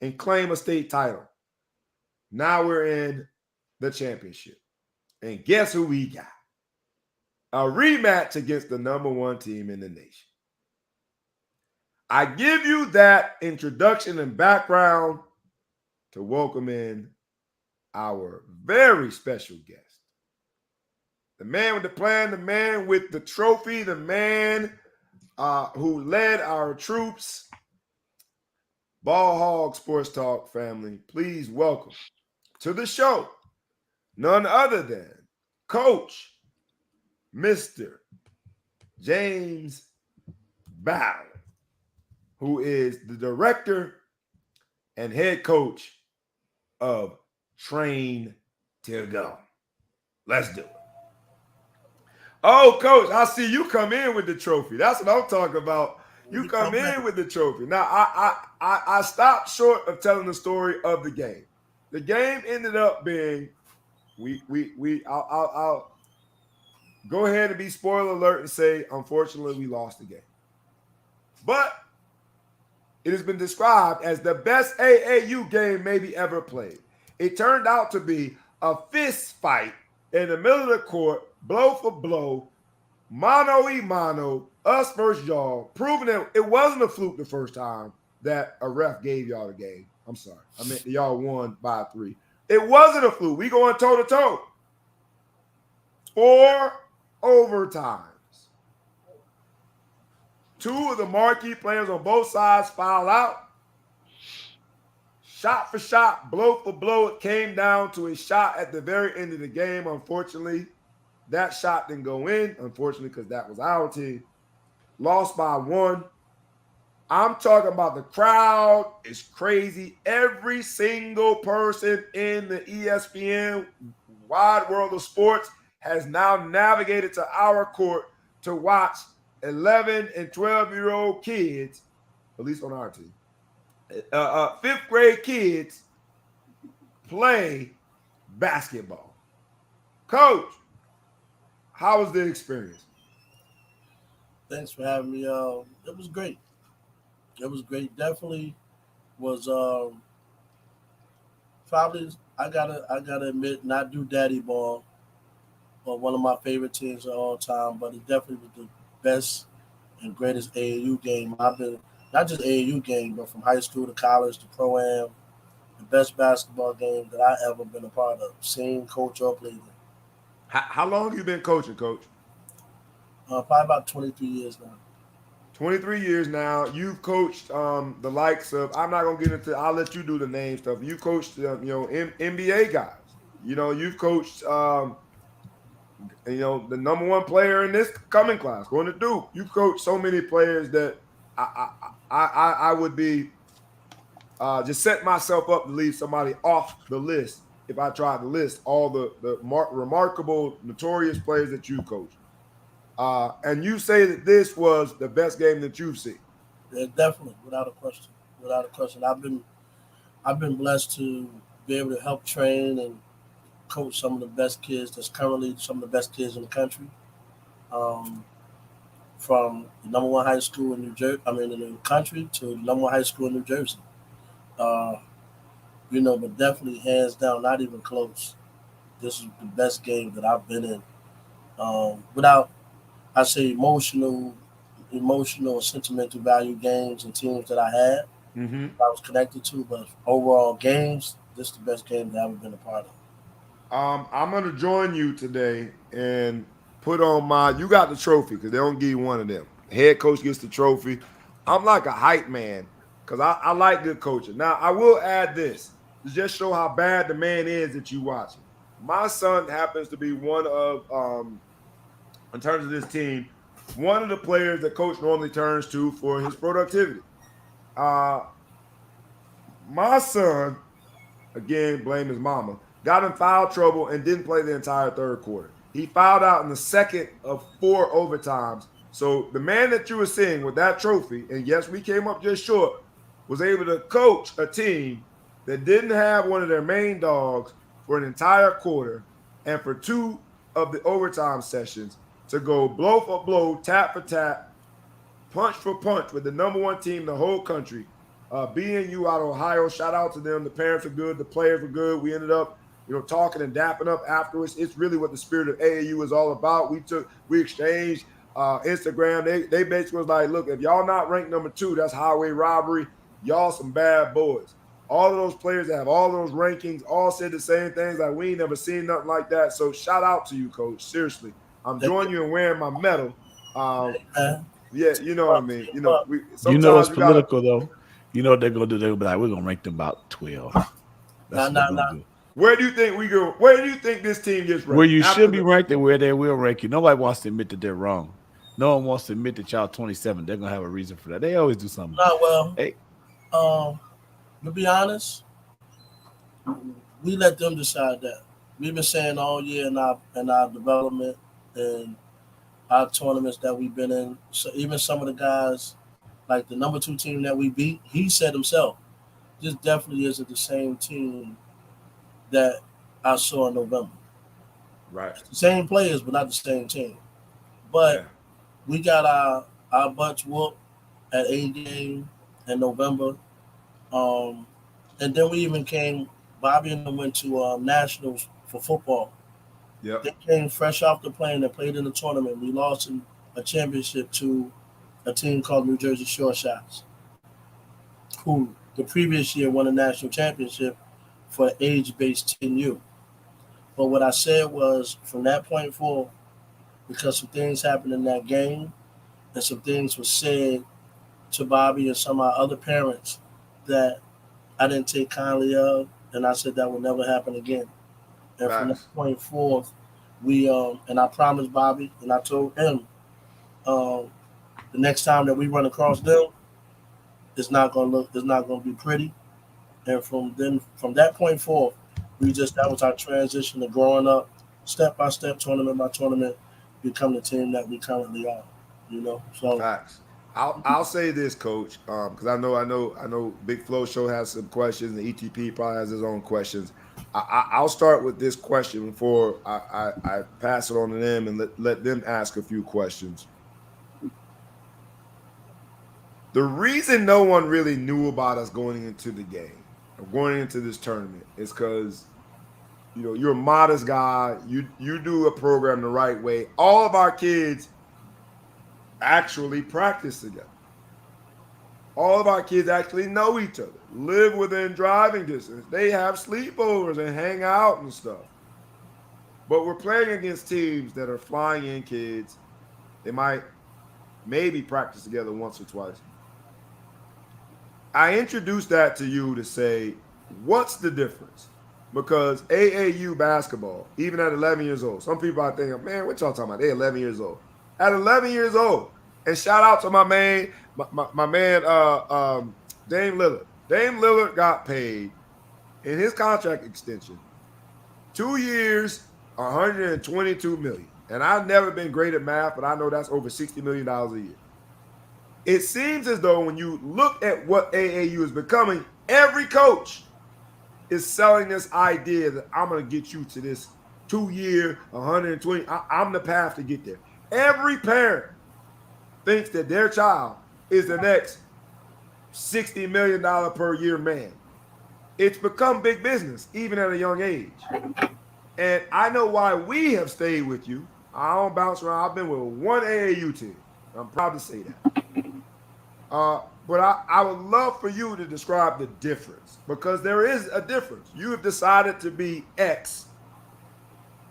and claim a state title. Now we're in the championship. And guess who we got? A rematch against the number 1 team in the nation. I give you that introduction and background to welcome in our very special guest. The man with the plan, the man with the trophy, the man who led our troops. Ball Hog Sports Talk family, please welcome to the show none other than Coach Mr. James Bowden, who is the director and head coach of Train to Go. Let's do it. Oh, Coach, I see you come in with the trophy. That's what I'm talking about. You come in with the trophy. Now, I stopped short of telling the story of the game. The game ended up being, I'll go ahead and be spoiler alert and say, unfortunately, we lost the game. But it has been described as the best AAU game maybe ever played. It turned out to be a fist fight in the middle of the court, blow for blow, mano y mano, us versus y'all, proving that it wasn't a fluke the first time that a ref gave y'all the game. I'm sorry. I meant y'all won by 3. It wasn't a fluke. We going toe-to-toe. 4 overtimes. 2 of the marquee players on both sides foul out. Shot for shot, blow for blow, it came down to a shot at the very end of the game. Unfortunately, that shot didn't go in, unfortunately, because that was our team. Lost by 1. I'm talking about the crowd is crazy. Every single person in the ESPN wide world of sports has now navigated to our court to watch 11 and 12-year-old kids, at least on our team, 5th grade kids play basketball. Coach, how was the experience? Thanks for having me. It was great. It was great. Definitely was probably I gotta admit, not do daddy ball, but one of my favorite teams of all time. But it definitely was the best and greatest AAU game I've been. Not just AAU game, but from high school to college to pro-am, the best basketball game that I ever been a part of. Seen, coach, or played in. How long have you been coaching, Coach? Probably about 23 years now. 23 years now. You've coached the likes of, I'm not going to get into, I'll let you do the name stuff. You coached, NBA guys. You've coached, the number 1 player in this coming class, going to Duke. You've coached so many players that I would be just setting myself up to leave somebody off the list if I tried to list all the remarkable, notorious players that you coached. And you say that this was the best game that you've seen. Yeah, definitely, without a question. Without a question. I've been blessed to be able to help train and coach some of the best kids that's currently some of the best kids in the country. from the number one high school in New Jersey. I mean, in the country to the number one high school in New Jersey. Uh, but definitely hands down, not even close. This is the best game that I've been in. Without, I say, emotional, sentimental value games and teams that I had, Mm-hmm. I was connected to, but overall games, this is the best game that I've ever been a part of. I'm gonna join you today and put on my. You got the trophy because they don't give you one of them. The head coach gets the trophy. I'm like a hype man because I like good coaching. Now I will add this to just show how bad the man is that you watching. My son happens to be one of, in terms of this team, one of the players that coach normally turns to for his productivity. Uh, my son, again, blame his mama, got in foul trouble and didn't play the entire third quarter. He fouled out in the second of 4 overtimes. So the man that you were seeing with that trophy, and yes, we came up just short, was able to coach a team that didn't have one of their main dogs for an entire quarter and for 2 of the overtime sessions to go blow for blow, tap for tap, punch for punch with the number one team in the whole country. BNU out of Ohio, shout out to them. The parents were good, the players were good. We ended up, talking and dapping up afterwards. It's really what the spirit of AAU is all about. We exchanged Instagram. They basically was like, look, if y'all not ranked number 2, that's highway robbery. Y'all some bad boys. All of those players that have all those rankings all said the same things. Like, we ain't never seen nothing like that. So shout out to you, coach. Seriously. I'm joining you and wearing my medal. Yeah, you know what I mean. It's political though. You know what they're gonna do? They'll be like, we're gonna rank them about 12. That's what they're gonna do. Where do you think we go? Where do you think this team gets ranked? Where you should be ranked and where they will rank you. Nobody wants to admit that they're wrong. No one wants to admit that y'all 27. They're gonna have a reason for that. They always do something. Hey. To be honest, we let them decide that. We've been saying all year in our development and our tournaments that we've been in. So even some of the guys, like the number 2 team that we beat, he said himself, this definitely isn't the same team that I saw in November. Right. It's the same players, but not the same team. But we got our butts whooped at A game in November. And then we even came, Bobby and them went to nationals for football. Yep. They came fresh off the plane and played in the tournament. We lost in a championship to a team called New Jersey Short Shots, who the previous year won a national championship for age-based 10U. But what I said was, from that point forward, because some things happened in that game and some things were said to Bobby and some of our other parents that I didn't take kindly of, and I said that would never happen again. And from that point forth, we and I promised Bobby, and I told him, the next time that we run across them, it's not gonna be pretty. And from that point forth, that was our transition to growing up, step by step, tournament by tournament, become the team that we currently are. So facts. I'll say this, Coach, because I know Big Flow Show has some questions, and ETP probably has his own questions. I'll start with this question before I pass it on to them and let them ask a few questions. The reason no one really knew about us going into the game or going into this tournament is because you're a modest guy. You do a program the right way. All of our kids actually practice together. All of our kids actually know each other, live within driving distance. They have sleepovers and hang out and stuff. But we're playing against teams that are flying in kids. They might maybe practice together once or twice. I introduced that to you to say, what's the difference? Because AAU basketball, even at 11 years old, some people are thinking, man, what y'all talking about? They're 11 years old. At 11 years old, and shout out to my man, Dame Lillard. Dame Lillard got paid in his contract extension 2 years, $122 million. And I've never been great at math, but I know that's over $60 million a year. It seems as though when you look at what AAU is becoming, every coach is selling this idea that I'm going to get you to this 2 year, 120. I'm the path to get there. Every parent thinks that their child is the next $60 million per year man. It's become big business, even at a young age. And I know why we have stayed with you. I don't bounce around. I've been with one AAU team. I'm proud to say that. But I would love for you to describe the difference, because there is a difference. You have decided to be X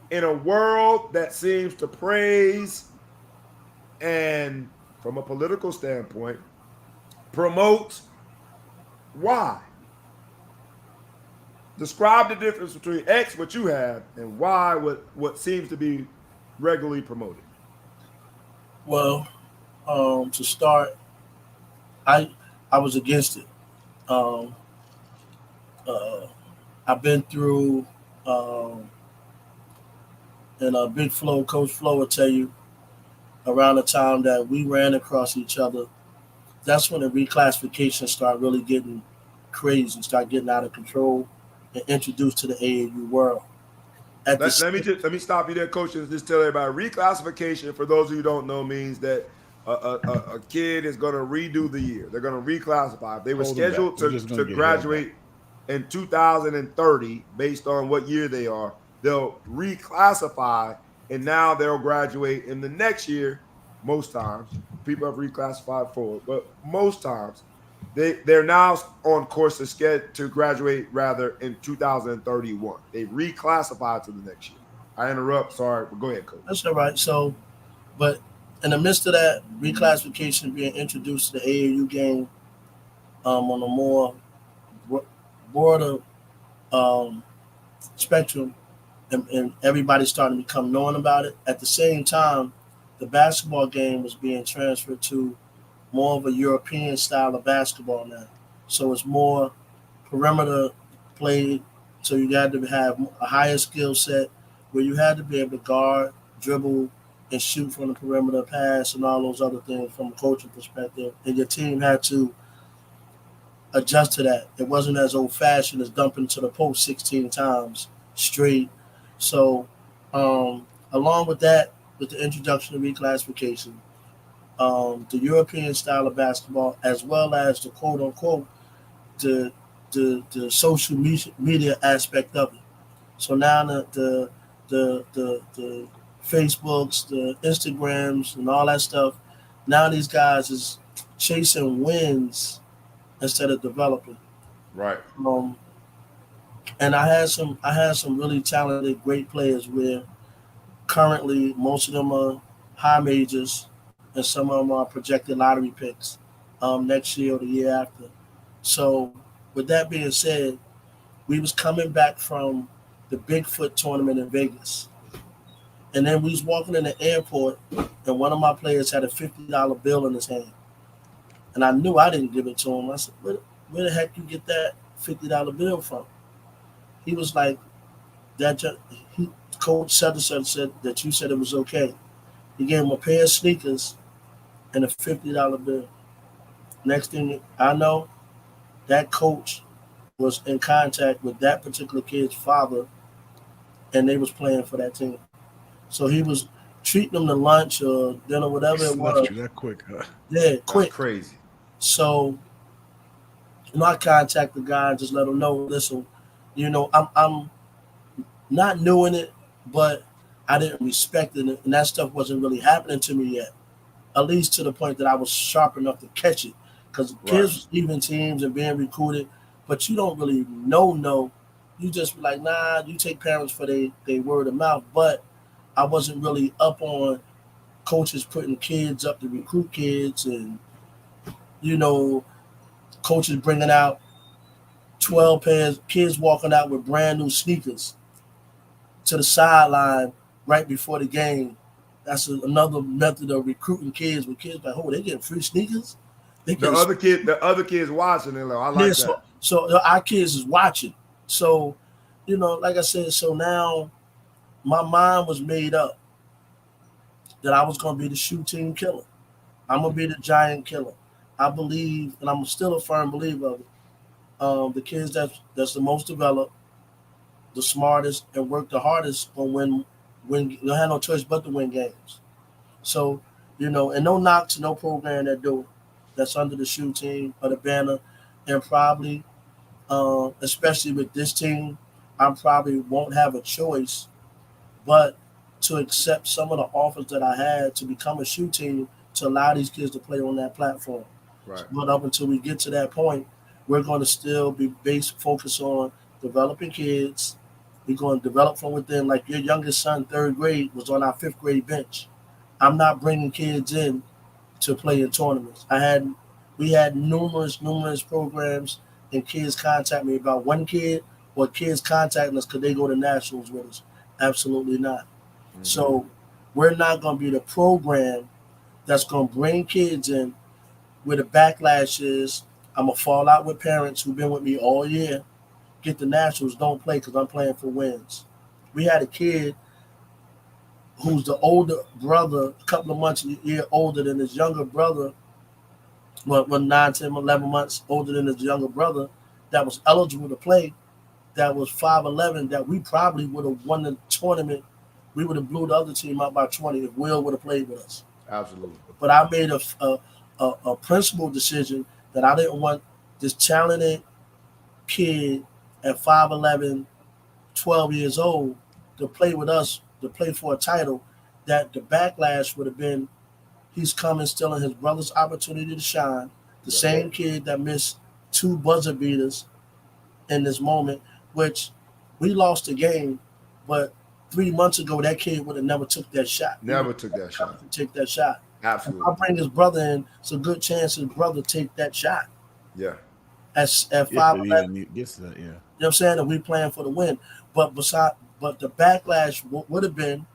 in a world that seems to praise and, from a political standpoint, promote Y. Describe the difference between X, what you have, and Y, what seems to be regularly promoted. Well, to start, I was against it. Um, I've been through, and Big Flo, Coach Flo will tell you, around the time that we ran across each other, that's when the reclassification started really getting crazy, start getting out of control, and introduced to the AAU world. Let me stop you there, coach, and just tell everybody reclassification, for those of you who don't know, means that a kid is going to redo the year. They're going to reclassify. If they were scheduled to graduate in 2030, based on what year they are, they'll reclassify, and now they'll graduate in the next year. Most times, people have reclassified forward, but most times they're now on course to graduate rather in 2031. They reclassified to the next year. I interrupt. Sorry, but go ahead, coach. That's all right. So, but in the midst of that reclassification being introduced to the AAU game, on a more broader spectrum, and everybody starting to become knowing about it. At the same time, the basketball game was being transferred to more of a European style of basketball now. So it's more perimeter played. So you got to have a higher skill set where you had to be able to guard, dribble, and shoot from the perimeter, pass, and all those other things from a coaching perspective. And your team had to adjust to that. It wasn't as old fashioned as dumping to the post 16 times straight. So, along with that, with the introduction of reclassification, the European style of basketball, as well as the quote unquote the social media aspect of it. So now the Facebooks, the Instagrams, and all that stuff. Now these guys is chasing wins instead of developing. Right. And I had some really talented, great players where currently most of them are high majors, and some of them are projected lottery picks next year or the year after. So with that being said, we was coming back from the Bigfoot tournament in Vegas. And then we was walking in the airport, and one of my players had a $50 bill in his hand. And I knew I didn't give it to him. I said, where the heck you get that $50 bill from? He was like, Coach Sutherland said that you said it was okay. He gave him a pair of sneakers and a $50 bill. Next thing I know, that coach was in contact with that particular kid's father, and they was playing for that team. So he was treating them to lunch or dinner, whatever it was. You that quick, huh? Yeah, quick. That's crazy. So, I contact the guy and just let him know, listen, I'm not doing it, but I didn't respect it, and that stuff wasn't really happening to me yet. At least to the point that I was sharp enough to catch it, because kids was leaving teams and being recruited, but you don't really know. You just be like, nah. You take parents for they word of mouth, but I wasn't really up on coaches putting kids up to recruit kids, and coaches bringing out 12 pairs, kids walking out with brand new sneakers to the sideline right before the game. That's another method of recruiting kids. With kids like, oh, they getting free sneakers. The other kids watching it. I like that. So our kids is watching. So, like I said, so now my mind was made up that I was going to be the shoe team killer. I'm going to be the giant killer. I believe, and I'm still a firm believer of it. The kids that's the most developed, the smartest, and work the hardest on win. They have no choice but to win games. So, And no knock to no program that do it. That's under the shoe team or the banner, and probably, especially with this team, I probably won't have a choice but to accept some of the offers that I had to become a shoe team to allow these kids to play on that platform. Right. But up until we get to that point, we're going to still be focused on developing kids. We're going to develop from within. Like your youngest son, third grade, was on our fifth grade bench. I'm not bringing kids in to play in tournaments. We had numerous programs, and kids contact me about one kid or kids contacting us because they go to nationals with us. Absolutely not. Mm-hmm. So we're not going to be the program that's going to bring kids in where the backlash is. I'm going to fall out with parents who've been with me all year, get the nationals, don't play because I'm playing for wins. We had a kid who's the older brother, a couple of months, a year older than his younger brother, 9, 10, 11 months older than his younger brother, that was eligible to play, that was 5'11", that we probably would have won the tournament. We would have blew the other team out by 20 if Will would have played with us. Absolutely. But I made a principled decision that I didn't want this talented kid at 5'11", 12 years old to play with us, to play for a title, that the backlash would have been he's coming stealing his brother's opportunity to shine. The same kid that missed 2 buzzer beaters in this moment, which we lost the game, but 3 months ago that kid would have never took that shot. Never took that shot. Take that shot. Absolutely. If I bring his brother in, it's a good chance his brother take that shot. Yeah. At 5'11", gets that, yeah. You know what I'm saying? And we playing for the win. But the backlash would have been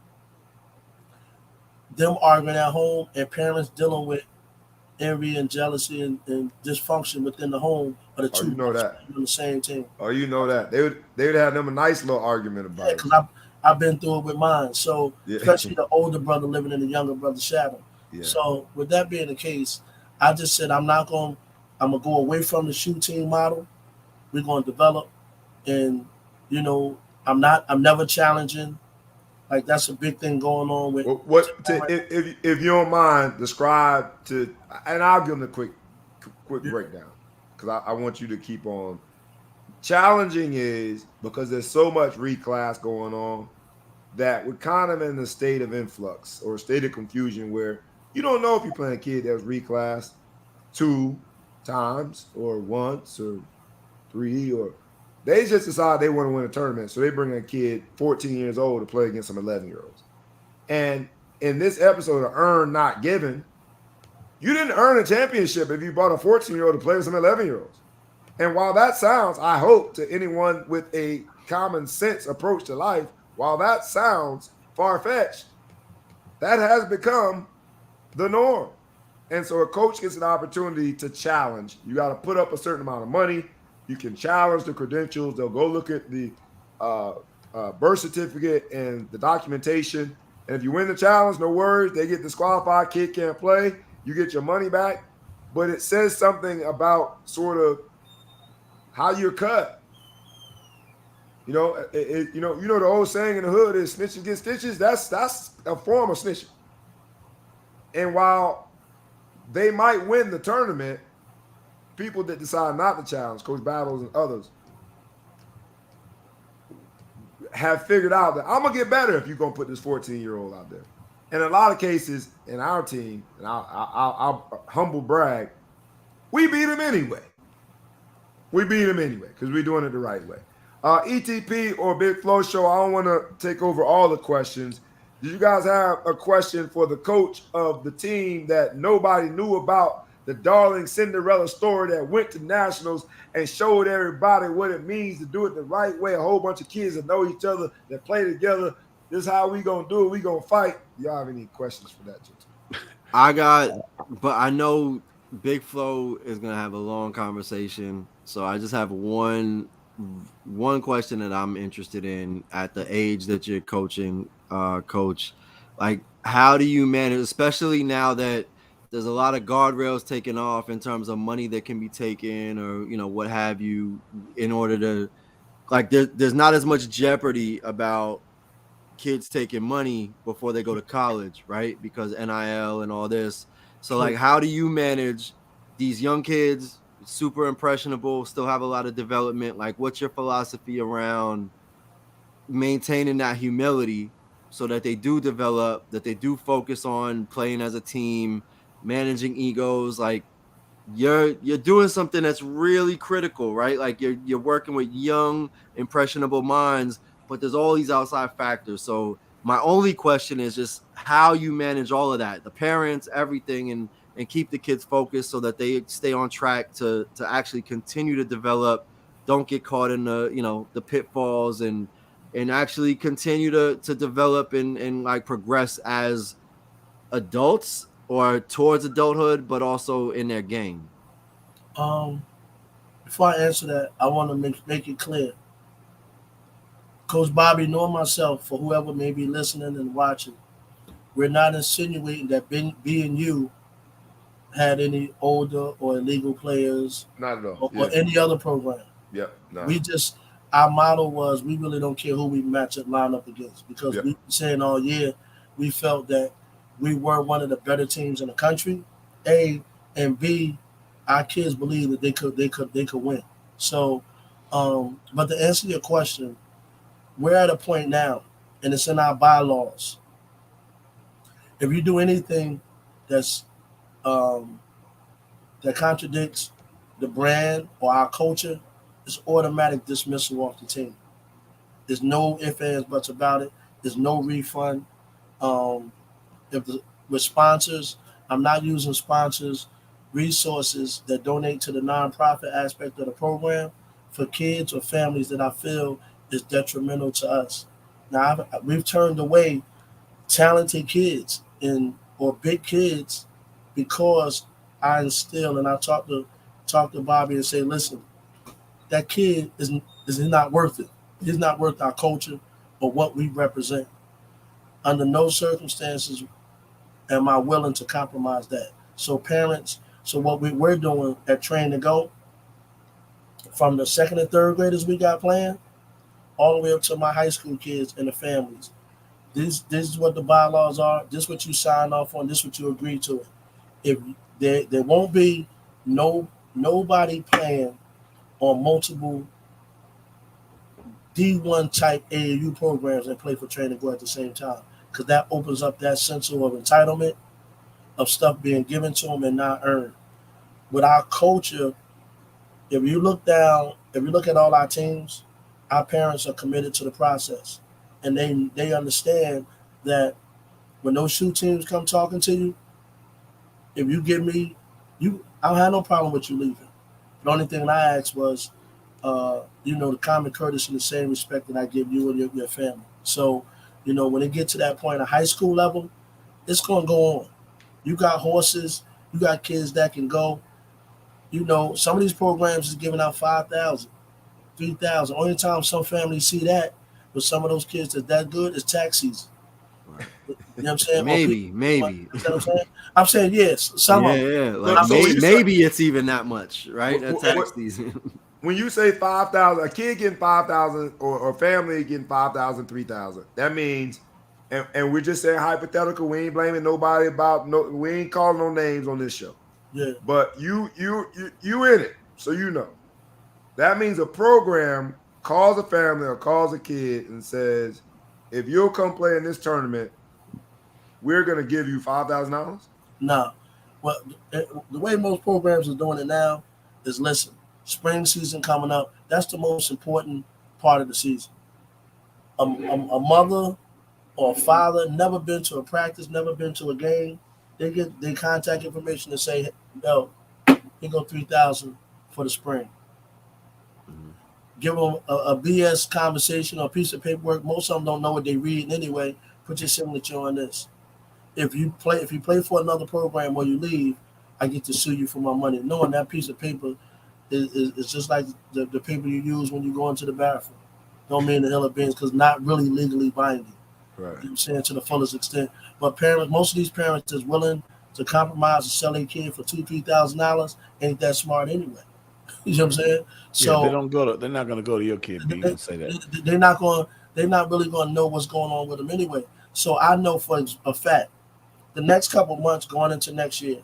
them arguing at home and parents dealing with envy and jealousy and dysfunction within the home of the two that on the same team. Oh, you know that they would have them a nice little argument about it. Because I've been through it with mine. So especially the older brother living in the younger brother's shadow. Yeah. So with that being the case, I just said I'm gonna go away from the shoe team model. We're gonna develop, and I'm never challenging. Like that's a big thing going on with if you don't mind, describe to, and I'll give them a quick breakdown because I want you to keep on. Challenging is because there's so much reclass going on that we're kind of in a state of influx or a state of confusion where you don't know if you're playing a kid that was reclassed 2 times or once or 3 or. They just decide they want to win a tournament, so they bring a kid 14 years old to play against some 11-year-olds. And in this episode of Earn Not Given, you didn't earn a championship if you brought a 14-year-old to play with some 11-year-olds. And while that sounds, I hope, to anyone with a common sense approach to life, while that sounds far-fetched, that has become the norm. And so a coach gets an opportunity to challenge. You got to put up a certain amount of money. You can challenge the credentials. They'll go look at the birth certificate and the documentation. And if you win the challenge, no worries. They get disqualified. Kid can't play. You get your money back. But it says something about sort of how you're cut. You know the old saying in the hood is snitches get stitches. That's a form of snitching. And while they might win the tournament, people that decide not to challenge, Coach Battles and others, have figured out that I'm going to get better if you're going to put this 14-year-old out there. In a lot of cases in our team, and I'll humble brag, we beat him anyway. We beat him anyway because we're doing it the right way. ETP or Big Flow Show, I don't want to take over all the questions. Did you guys have a question for the coach of the team that nobody knew about? The darling Cinderella story that went to nationals and showed everybody what it means to do it the right way. A whole bunch of kids that know each other, that play together. This is how we gonna do it. We gonna fight. Y'all have any questions for that, gentlemen? But I know Big Flo is gonna have a long conversation, so I just have one question that I'm interested in at the age that you're coaching, Coach. Like, how do you manage, especially now that there's a lot of guardrails taken off in terms of money that can be taken or, what have you, in order to, like, there's not as much jeopardy about kids taking money before they go to college, right? Because NIL and all this. So like, how do you manage these young kids, super impressionable, still have a lot of development? Like, what's your philosophy around maintaining that humility so that they do develop, that they do focus on playing as a team, managing egos? Like, you're doing something that's really critical, right? Like you're working with young, impressionable minds, but there's all these outside factors. So my only question is just how you manage all of that, the parents, everything, and keep the kids focused so that they stay on track to actually continue to develop, don't get caught in the pitfalls, and actually continue to develop and like progress as adults or towards adulthood, but also in their game. Before I answer that, I want to make it clear. Coach Bobby, nor myself, for whoever may be listening and watching, we're not insinuating that BNU had any older or illegal players Not at all. or any other program. Yep. No. We just, our motto was we really don't care who we match up line up against, because we've been saying all year we felt that we were one of the better teams in the country, A, and B, our kids believe that they could win. So, but to answer your question, we're at a point now, and it's in our bylaws. If you do anything that's that contradicts the brand or our culture, it's automatic dismissal off the team. There's no ifs, ands, buts about it. There's no refund. With sponsors, I'm not using sponsors, resources that donate to the nonprofit aspect of the program for kids or families that I feel is detrimental to us. Now, we've turned away talented kids or big kids because I instill and I talk to Bobby and say, listen, that kid is not worth it. He's not worth our culture or what we represent. Under no circumstances am I willing to compromise that. So parents, what we're doing at Train to Go, from the second and third graders we got playing, all the way up to my high school kids and the families. This is what the bylaws are. This is what you signed off on. This is what you agreed to. If there won't be nobody playing on multiple D1 type AAU programs and play for Train to Go at the same time, because that opens up that sense of entitlement of stuff being given to them and not earned. With our culture, if you look at all our teams, our parents are committed to the process, and they understand that when those shoe teams come talking to you, if you give me, I don't have no problem with you leaving. The only thing I asked was, the common courtesy and the same respect that I give you and your family. So, when it gets to that point of high school level, it's going to go on. You got horses, you got kids that can go. Some of these programs is giving out 5,000, 3,000. Only time some families see that with some of those kids that good is tax season. Right. You know what I'm saying? Maybe. You know what I'm saying? I'm saying yes. Some of them. Yeah. Like maybe it's even that much, right? That's tax season. When you say 5,000, a kid getting 5,000 or family getting 5,000, 3,000, that means, and we're just saying hypothetical. We ain't blaming nobody we ain't calling no names on this show. Yeah. But you in it, so that means a program calls a family or calls a kid and says, if you'll come play in this tournament, we're gonna give you $5,000. No. Well, the way most programs are doing it now is, listen, spring season coming up, that's the most important part of the season. A mother or a father never been to a practice, never been to a game, they get their contact information and say, no, here go 3,000 for the spring. Mm-hmm. Give them a BS conversation or a piece of paperwork. Most of them don't know what they're reading anyway. Put your signature on this. If you play for another program or you leave, I get to sue you for my money. Knowing that piece of paper is just like the paper you use when you go into the bathroom. Don't mean the hell of beans, because not really legally binding. Right. You know what I'm saying, to the fullest extent. But parents, most of these parents is willing to compromise and sell their kid for $2,000-$3,000. Ain't that smart anyway? You know what I'm saying? So they're not gonna go to your kid. You can say that. They're not going they're not really going to know what's going on with them anyway. So I know for a fact, the next couple months going into next year,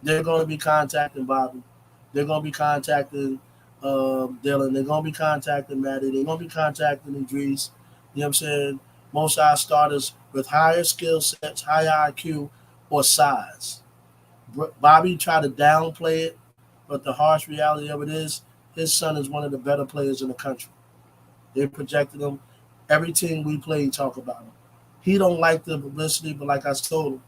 they're going to be contacting Bobby. They're going to be contacting Dylan. They're going to be contacting Maddie. They're going to be contacting Idris. You know what I'm saying? Most of our starters with higher skill sets, higher IQ, or size. Bobby tried to downplay it, but the harsh reality of it is his son is one of the better players in the country. They projected him. Every team we play talk about him. He don't like the publicity, but like I told him,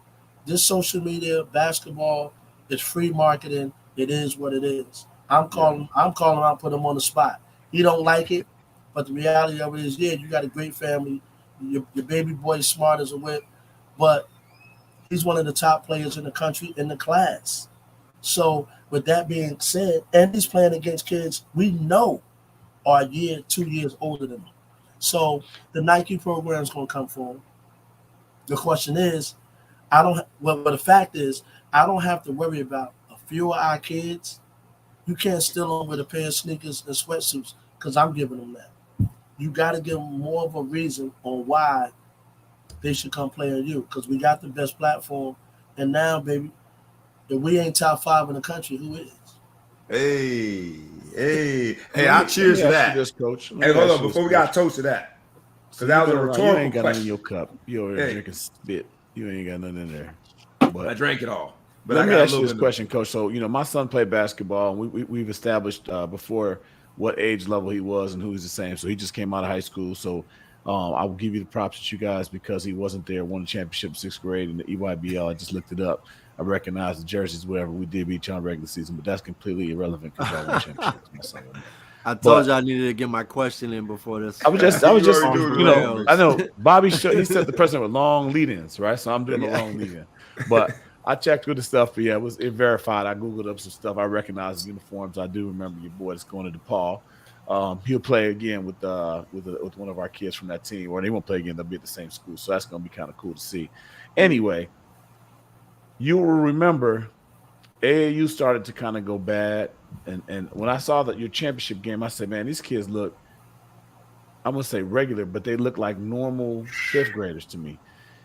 this social media, basketball, is free marketing. It is what it is. I'm calling out, put him on the spot. He don't like it, but the reality of it is, yeah, you got a great family. Your baby boy is smart as a whip, but he's one of the top players in the country in the class. So with that being said, and he's playing against kids we know are a year, 2 years older than him. So the Nike program is going to come for him. The question is, I don't. Well, the fact is, I don't have to worry about a few of our kids. You can't steal them with a pair of sneakers and sweatsuits because I'm giving them that. You got to give them more of a reason on why they should come play on you because we got the best platform. And now, baby, if we ain't top 5 in the country, who is? Hey! I cheers to that. This, Coach. Hey, hold on, before we got toast to that, because that was a rhetorical You ain't got question. nothing in your cup. You're drinking spit. You ain't got nothing in there. But I drank it all. But let I me got ask you this question, Coach. So, my son played basketball, and we've established before what age level he was and who he's the same. So he just came out of high school. So I will give you the props to you guys because he wasn't there, won the championship 6th grade in the EYBL. I just looked it up. I recognize the jerseys, whatever. We did beat you on regular season, but that's completely irrelevant because I won championships. I told you I needed to get my question in before this. I was just, I know Bobby he said the president with long lead-ins, right? So I'm doing a long lead-in. But I checked with the stuff, but yeah, it verified. I Googled up some stuff. I recognize the uniforms. I do remember your boy that's going to DePaul. He'll play again with one of our kids from that team, or they won't play again. They'll be at the same school. So that's going to be kind of cool to see. Anyway, you will remember AAU started to kind of go bad. And when I saw that your championship game, I said, man, these kids look, I'm going to say regular, but they look like normal 5th graders to me.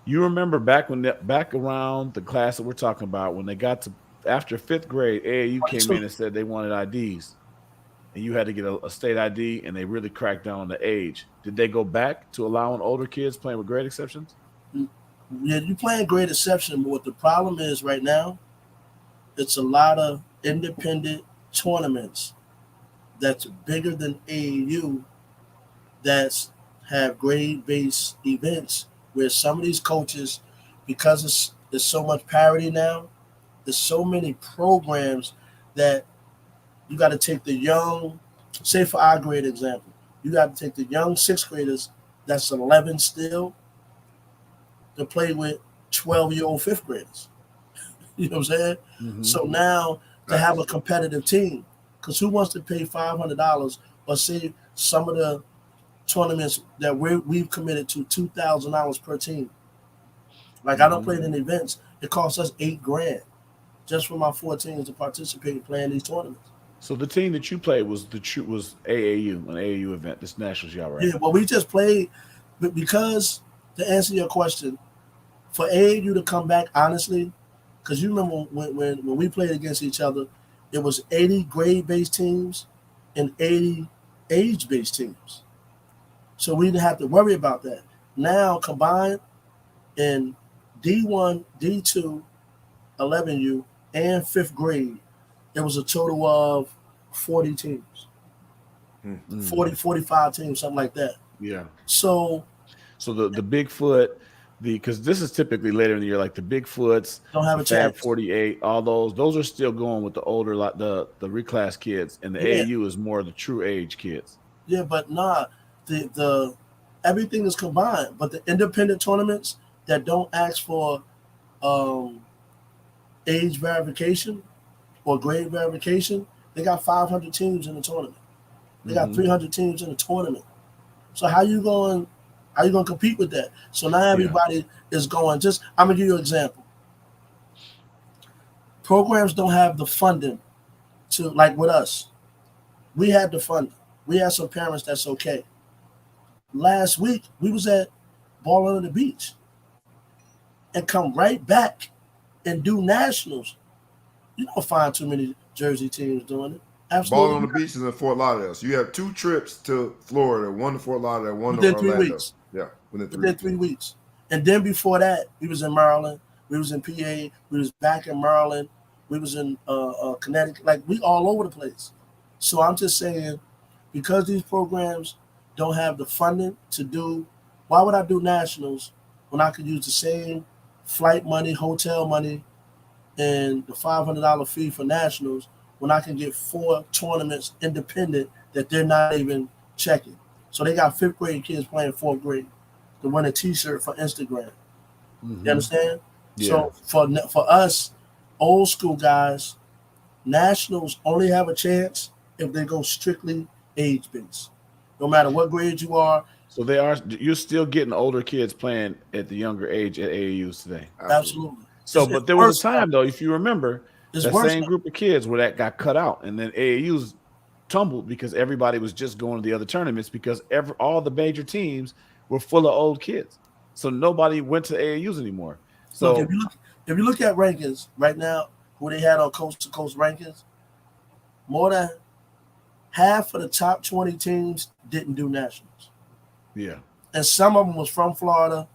You remember back around the class that we're talking about, when they got to after 5th grade, AAU came in and said they wanted IDs. And you had to get a state ID, and they really cracked down on the age. Did they go back to allowing older kids playing with grade exceptions? Yeah, you playing grade exception, but what the problem is right now, it's a lot of independent tournaments that's bigger than AAU that's have grade-based events where some of these coaches, because there's so much parity now, there's so many programs that you got to take the young, say for our grade example, you got to take the young 6th graders that's 11 still to play with 12-year-old 5th graders. You know what I'm saying? Mm-hmm. So now to have a competitive team, because who wants to pay $500 or say some of the tournaments that we've committed to $2,000 per team? Like I don't play in events. It costs us $8,000 just for my 4 teams to participate in playing these tournaments. So the team that you played was AAU, an AAU event. This nationals, y'all right? Yeah, well, we just played, but because to answer your question, for AAU to come back, honestly, because you remember when we played against each other, it was 80 grade-based teams and 80 age-based teams. So we didn't have to worry about that. Now, combined in D1, D2, 11U, and 5th grade, it was a total of 40 teams. 40, 45 teams, something like that. Yeah. So the Bigfoot, because this is typically later in the year, like the Bigfoots, don't have a Fab chance. 48, all those are still going with the older, like the reclass kids, and the AAU is more the true age kids. Yeah, but the everything is combined. But the independent tournaments that don't ask for age verification or grade verification, they got 500 teams in the tournament. They got 300 teams in the tournament. So how you going to compete with that? So now everybody is going. I'm gonna give you an example. Programs don't have the funding to, like with us. We had the funding. We had some parents that's okay. last week we was at Ball Under the Beach and come right back and do nationals. You don't find too many Jersey teams doing it. Ball on Absolutely. the Beach is in Fort Lauderdale. So you have 2 trips to Florida, one to Fort Lauderdale, one to Within 3 Orlando. weeks. Yeah, within 3 Within weeks. 3 weeks. And then before that, we was in Maryland, we was in PA, we was back in Maryland, we was in Connecticut. Like we all over the place. So I'm just saying, because these programs don't have the funding to do, why would I do nationals when I could use the same flight money, hotel money, and the $500 fee for nationals when I can get 4 tournaments independent that they're not even checking. So they got 5th grade kids playing 4th grade to win a T-shirt for Instagram. You understand? Yeah. So for us, old school guys, nationals only have a chance if they go strictly age based. No matter what grade you are. So you're still getting older kids playing at the younger age at AAUs today. Absolutely. So, but there was a time though, if you remember, that same group of kids where that got cut out, and then AAUs tumbled because everybody was just going to the other tournaments because all the major teams were full of old kids, so nobody went to AAUs anymore. So look, if you look at rankings right now, who they had on coast to coast rankings, more than half of the top 20 teams didn't do nationals. Yeah, and some of them was from Florida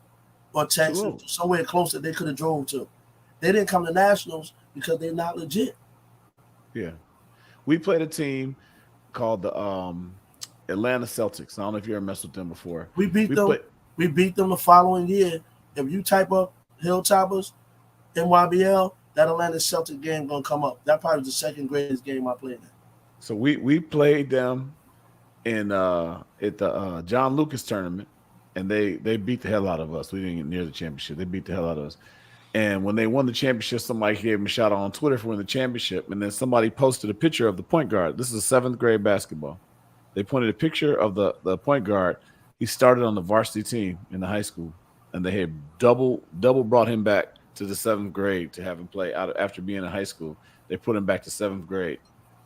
or Texas, somewhere close that they could have drove to. They didn't come to nationals because they're not legit. Yeah, we played a team called the Atlanta Celtics. I don't know if you ever messed with them before. We beat them. We beat them the following year. If you type up Hilltoppers, NYBL, that Atlanta Celtic game gonna come up. That probably was the second greatest game I played in. So we played them in at the John Lucas tournament, and they beat the hell out of us. We didn't get near the championship. They beat the hell out of us. And when they won the championship, somebody gave them a shout out on Twitter for winning the championship. And then somebody posted a picture of the point guard. This is 7th grade basketball. They pointed a picture of the point guard. He started on the varsity team in the high school, and they had double brought him back to the 7th grade to have him play out after being in high school. They put him back to 7th grade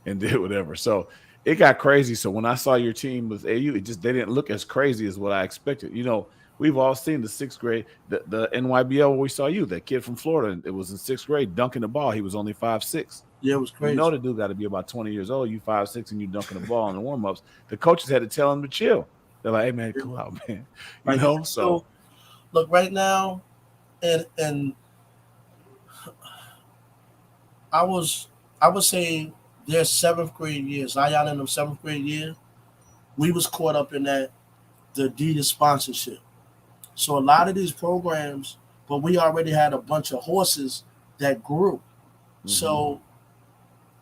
and did whatever. So it got crazy. So when I saw your team with AU, they didn't look as crazy as what I expected. You know, we've all seen the 6th grade, the NYBL where we saw you, that kid from Florida. It was in 6th grade dunking the ball. He was only 5'6". Yeah, it was crazy. You know the dude got to be about 20 years old. You 5'6", and you dunking the ball in the warm-ups. The coaches had to tell him to chill. They're like, "Hey man, cool out, man." You know. So look right now, and I would say their 7th grade year, Zion in them 7th grade year, we was caught up in the Adidas sponsorship. So a lot of these programs, but we already had a bunch of horses that grew. Mm-hmm. So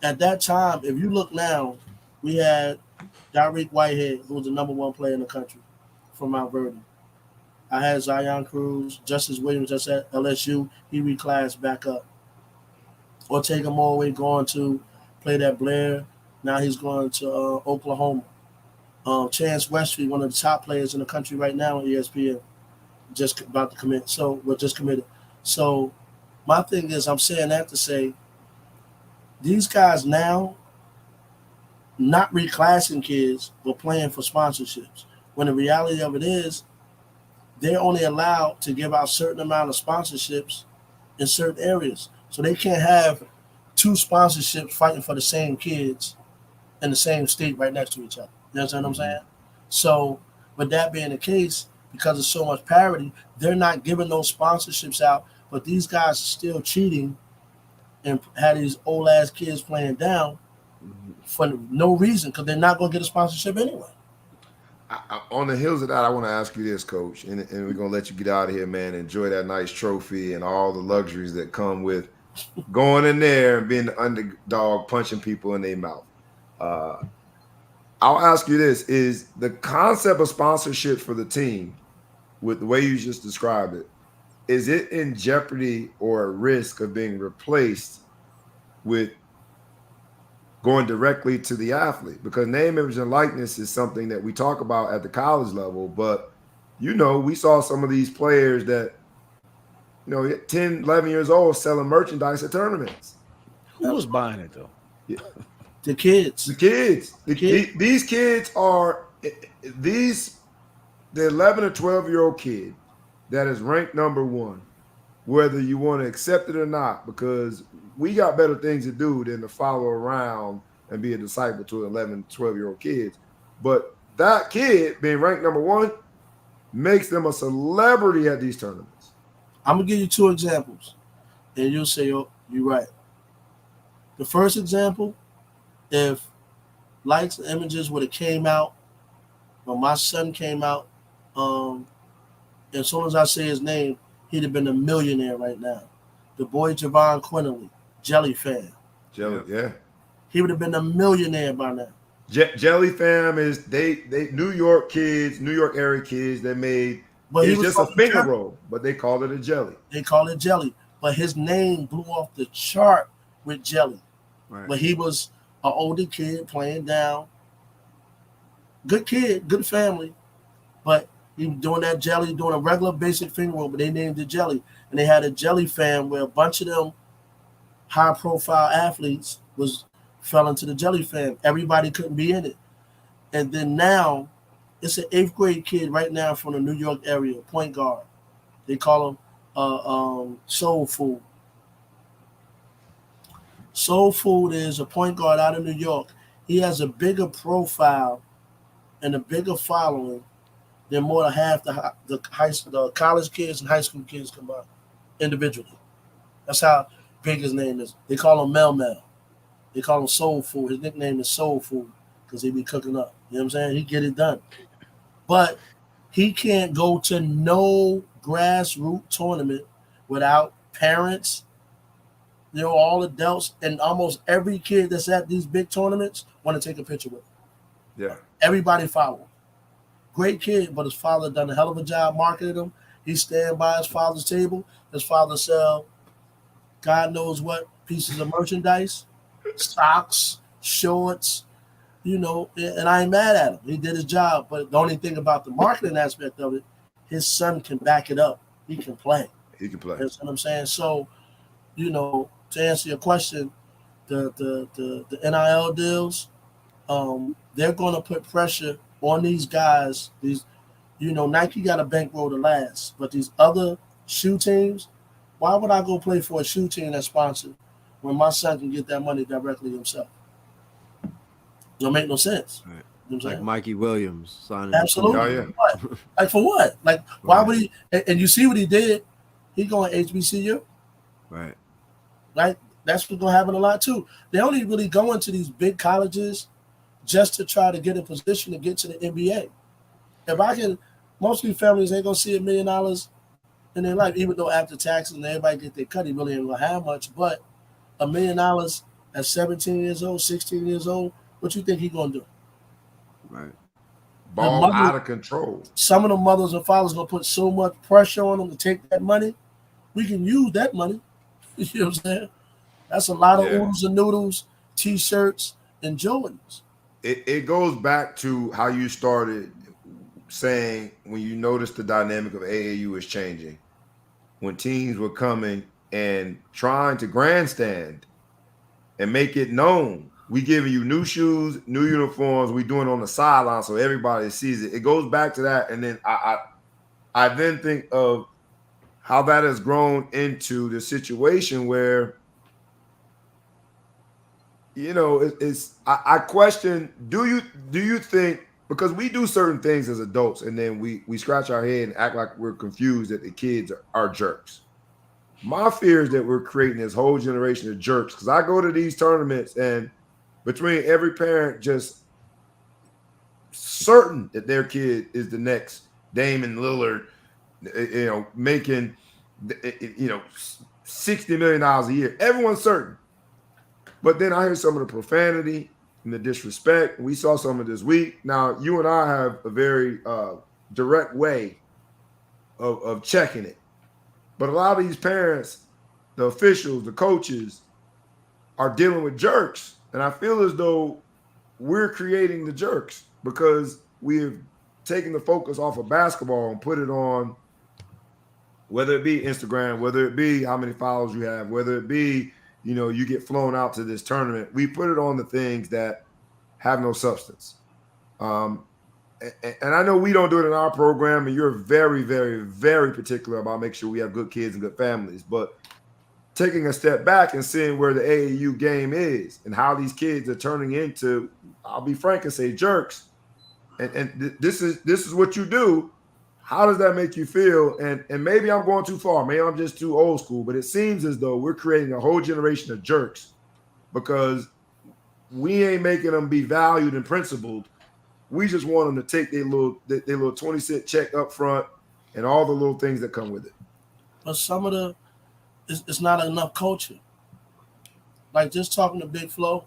at that time, if you look now, we had Dariq Whitehead, who was the #1 player in the country from Mount Vernon. I had Zion Cruz, Justice Williams just at LSU. He reclassed back up. Ortega Morway going to play at Blair. Now he's going to Oklahoma. Chance Westby, one of the top players in the country right now at ESPN, just about to commit. So we're just committed. So my thing is, I'm saying that to say, these guys now not reclassing kids, but playing for sponsorships. When the reality of it is, they're only allowed to give out a certain amount of sponsorships in certain areas. So they can't have 2 sponsorships fighting for the same kids in the same state right next to each other. You understand what I'm saying? So with that being the case, because of so much parity, they're not giving those sponsorships out, but these guys are still cheating and had these old ass kids playing down for no reason, because they're not going to get a sponsorship anyway. On the heels of that, I want to ask you this, Coach, and we're going to let you get out of here, man. Enjoy that nice trophy and all the luxuries that come with going in there and being the underdog, punching people in their mouth. I'll ask you this. Is the concept of sponsorship for the team, with the way you just described it, is it in jeopardy or at risk of being replaced with going directly to the athlete? Because name, image, and likeness is something that we talk about at the college level, but, you know, we saw some of these players that, you know, 10, 11 years old selling merchandise at tournaments. Who was buying it, though? Yeah. The kids. These kids are – these the 11 or 12-year-old kid that is ranked number one, whether you want to accept it or not, because we got better things to do than to follow around and be a disciple to 11, 12-year-old kids. But that kid being ranked number one makes them a celebrity at these tournaments. I'm gonna give you two examples, and you'll say, "Oh, you're right." The first example, if Lights and Images would have came out when my son came out, as soon as I say his name, he'd have been a millionaire right now. The boy Javon Quinterly, Jelly fan. Jelly, yeah. He would have been a millionaire by now. Jelly fam is they New York kids, New York area kids that made But it's just a finger roll, but they call it a jelly. They call it Jelly. But his name blew off the chart with Jelly. Right. But he was an older kid playing down. Good kid, good family. But he was doing that Jelly, doing a regular basic finger roll, but they named it Jelly. And they had a Jelly fan where a bunch of them high profile athletes fell into the Jelly fan. Everybody couldn't be in it. And then now it's an 8th grade kid right now from the New York area, point guard. They call him Soul Food. Soul Food is a point guard out of New York. He has a bigger profile and a bigger following than more than half the college kids and high school kids combined individually. That's how big his name is. They call him Mel Mel. They call him Soul Food. His nickname is Soul Food because he be cooking up. You know what I'm saying? He get it done. But he can't go to no grassroots tournament without parents, all adults, and almost every kid that's at these big tournaments want to take a picture with him. Yeah. Everybody follow him. Great kid, but his father done a hell of a job marketing him. He stand by his father's table. His father sell God knows what pieces of merchandise, socks, shorts, and I ain't mad at him. He did his job. But the only thing about the marketing aspect of it, his son can back it up. He can play. He can play. You know what I'm saying? So, to answer your question, the NIL deals, they're going to put pressure on these guys. Nike got a bankroll to last, but these other shoe teams, why would I go play for a shoe team that's sponsored when my son can get that money directly himself? Don't make no sense. Right. You know what I'm Like saying? Mikey Williams signing. Absolutely. Oh, yeah. What? Like for what? Like why would he? And you see what he did? He going HBCU. Right. Right. That's what's gonna happen a lot too. They only really go into these big colleges just to try to get a position to get to the NBA. If I can, most of these families ain't gonna see $1 million in their life, even though after taxes and everybody get their cut, he really ain't gonna have much. But $1 million at 17 years old, 16 years old, what you think he gonna do? Right. Ball out of control. Some of the mothers and fathers gonna put so much pressure on them to take that money. We can use that money. You know what I'm saying? That's a lot of oodles and noodles, T-shirts, and Jordans. It goes back to how you started saying when you noticed the dynamic of AAU is changing. When teams were coming and trying to grandstand and make it known, we giving you new shoes, new uniforms, we doing it on the sideline so everybody sees it. It goes back to that, and then I then think of how that has grown into the situation where I question, do you think, because we do certain things as adults and then we scratch our head and act like we're confused that the kids are jerks. My fear is that we're creating this whole generation of jerks, because I go to these tournaments and between every parent just certain that their kid is the next Damon Lillard, making $60 million a year. Everyone's certain. But then I hear some of the profanity and the disrespect. We saw some of this week. Now, you and I have a very direct way of checking it. But a lot of these parents, the officials, the coaches, are dealing with jerks. And I feel as though we're creating the jerks because we've taken the focus off of basketball and put it on, whether it be Instagram, whether it be how many followers you have, whether it be you get flown out to this tournament. We put it on the things that have no substance. And and I know we don't do it in our program, and you're very, very, very particular about making sure we have good kids and good families. But taking a step back and seeing where the AAU game is and how these kids are turning into, I'll be frank and say jerks. And this is what you do. How does that make you feel? And maybe I'm going too far. Maybe I'm just too old school. But it seems as though we're creating a whole generation of jerks because we ain't making them be valued and principled. We just want them to take their little 20-cent check up front and all the little things that come with it. But some of it's not enough culture. Like just talking to Big Flo,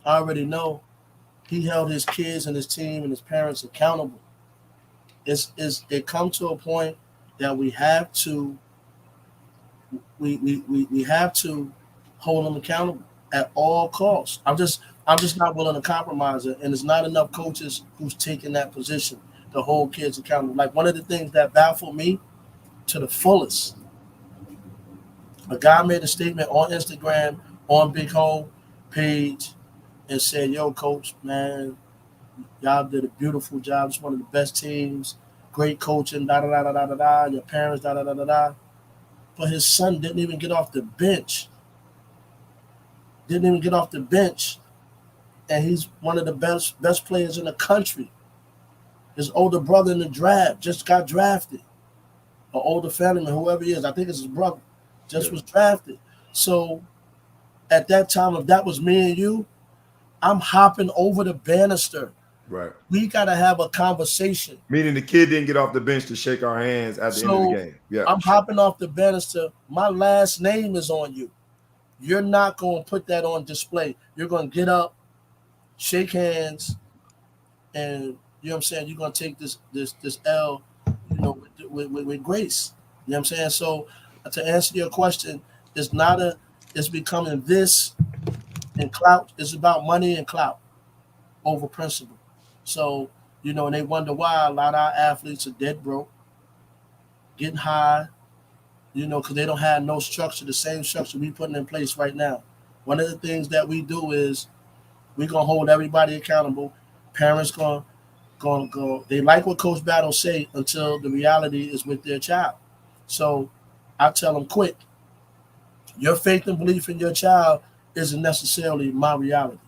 I already know he held his kids and his team and his parents accountable. It come to a point that we have to hold them accountable at all costs. I'm just not willing to compromise it, and there's not enough coaches who's taking that position to hold kids accountable. Like one of the things that baffled me to the fullest, a guy made a statement on Instagram on Big Hole page and said, "Yo, coach, man, y'all did a beautiful job. It's one of the best teams. Great coaching. Da da da da da da. Your parents. Da da da da da." But his son didn't even get off the bench. And he's one of the best players in the country. His older brother in the draft just got drafted. Or older family man, whoever he is, I think it's his brother, just was drafted. So at that time, if that was me and you, I'm hopping over the banister. Right. We got to have a conversation. Meaning the kid didn't get off the bench to shake our hands at the end of the game. Yeah. I'm hopping off the banister. My last name is on you. You're not going to put that on display. You're going to get up, shake hands, and you know what I'm saying, you're going to take this L, you know, with grace. You know what I'm saying? So to answer your question, it's becoming this and clout. It's about money and clout over principle. So, you know, and they wonder why a lot of our athletes are dead broke, getting high, you know, because they don't have no structure, the same structure we putting in place right now. One of the things that we do is we're going to hold everybody accountable. Parents going to go. They like what Coach Battle say until the reality is with their child. So I tell them quick, your faith and belief in your child isn't necessarily my reality.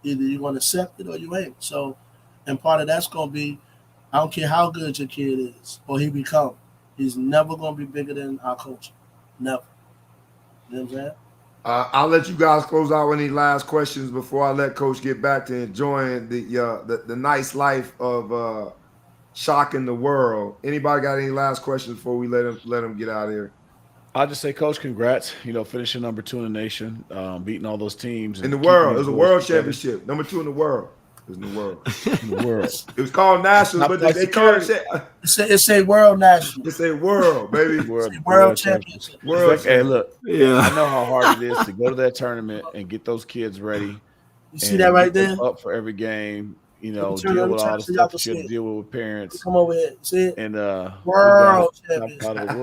Either you're going to accept it or you ain't. So, and part of that's going to be, I don't care how good your kid is or he become. He's never going to be bigger than our culture. Never. You know what I'm saying? I'll let you guys close out with any last questions before I let Coach get back to enjoying the nice life of shocking the world. Anybody got any last questions before we let him get out of here? I'll just say, Coach, congrats. You know, finishing number 2 in the nation, beating all those teams. In the world. It was a world championship. Number 2 in the world. It was in the world. In the world. It was called national, but they called it. It's a world national. It's a world, baby. World championship. World hey, look. Yeah. I know how hard it is to go to that tournament and get those kids ready. You see that right there? Up for every game. You know, deal with all the stuff that you have to deal with parents. Come over here. See it? And world championship. Out of the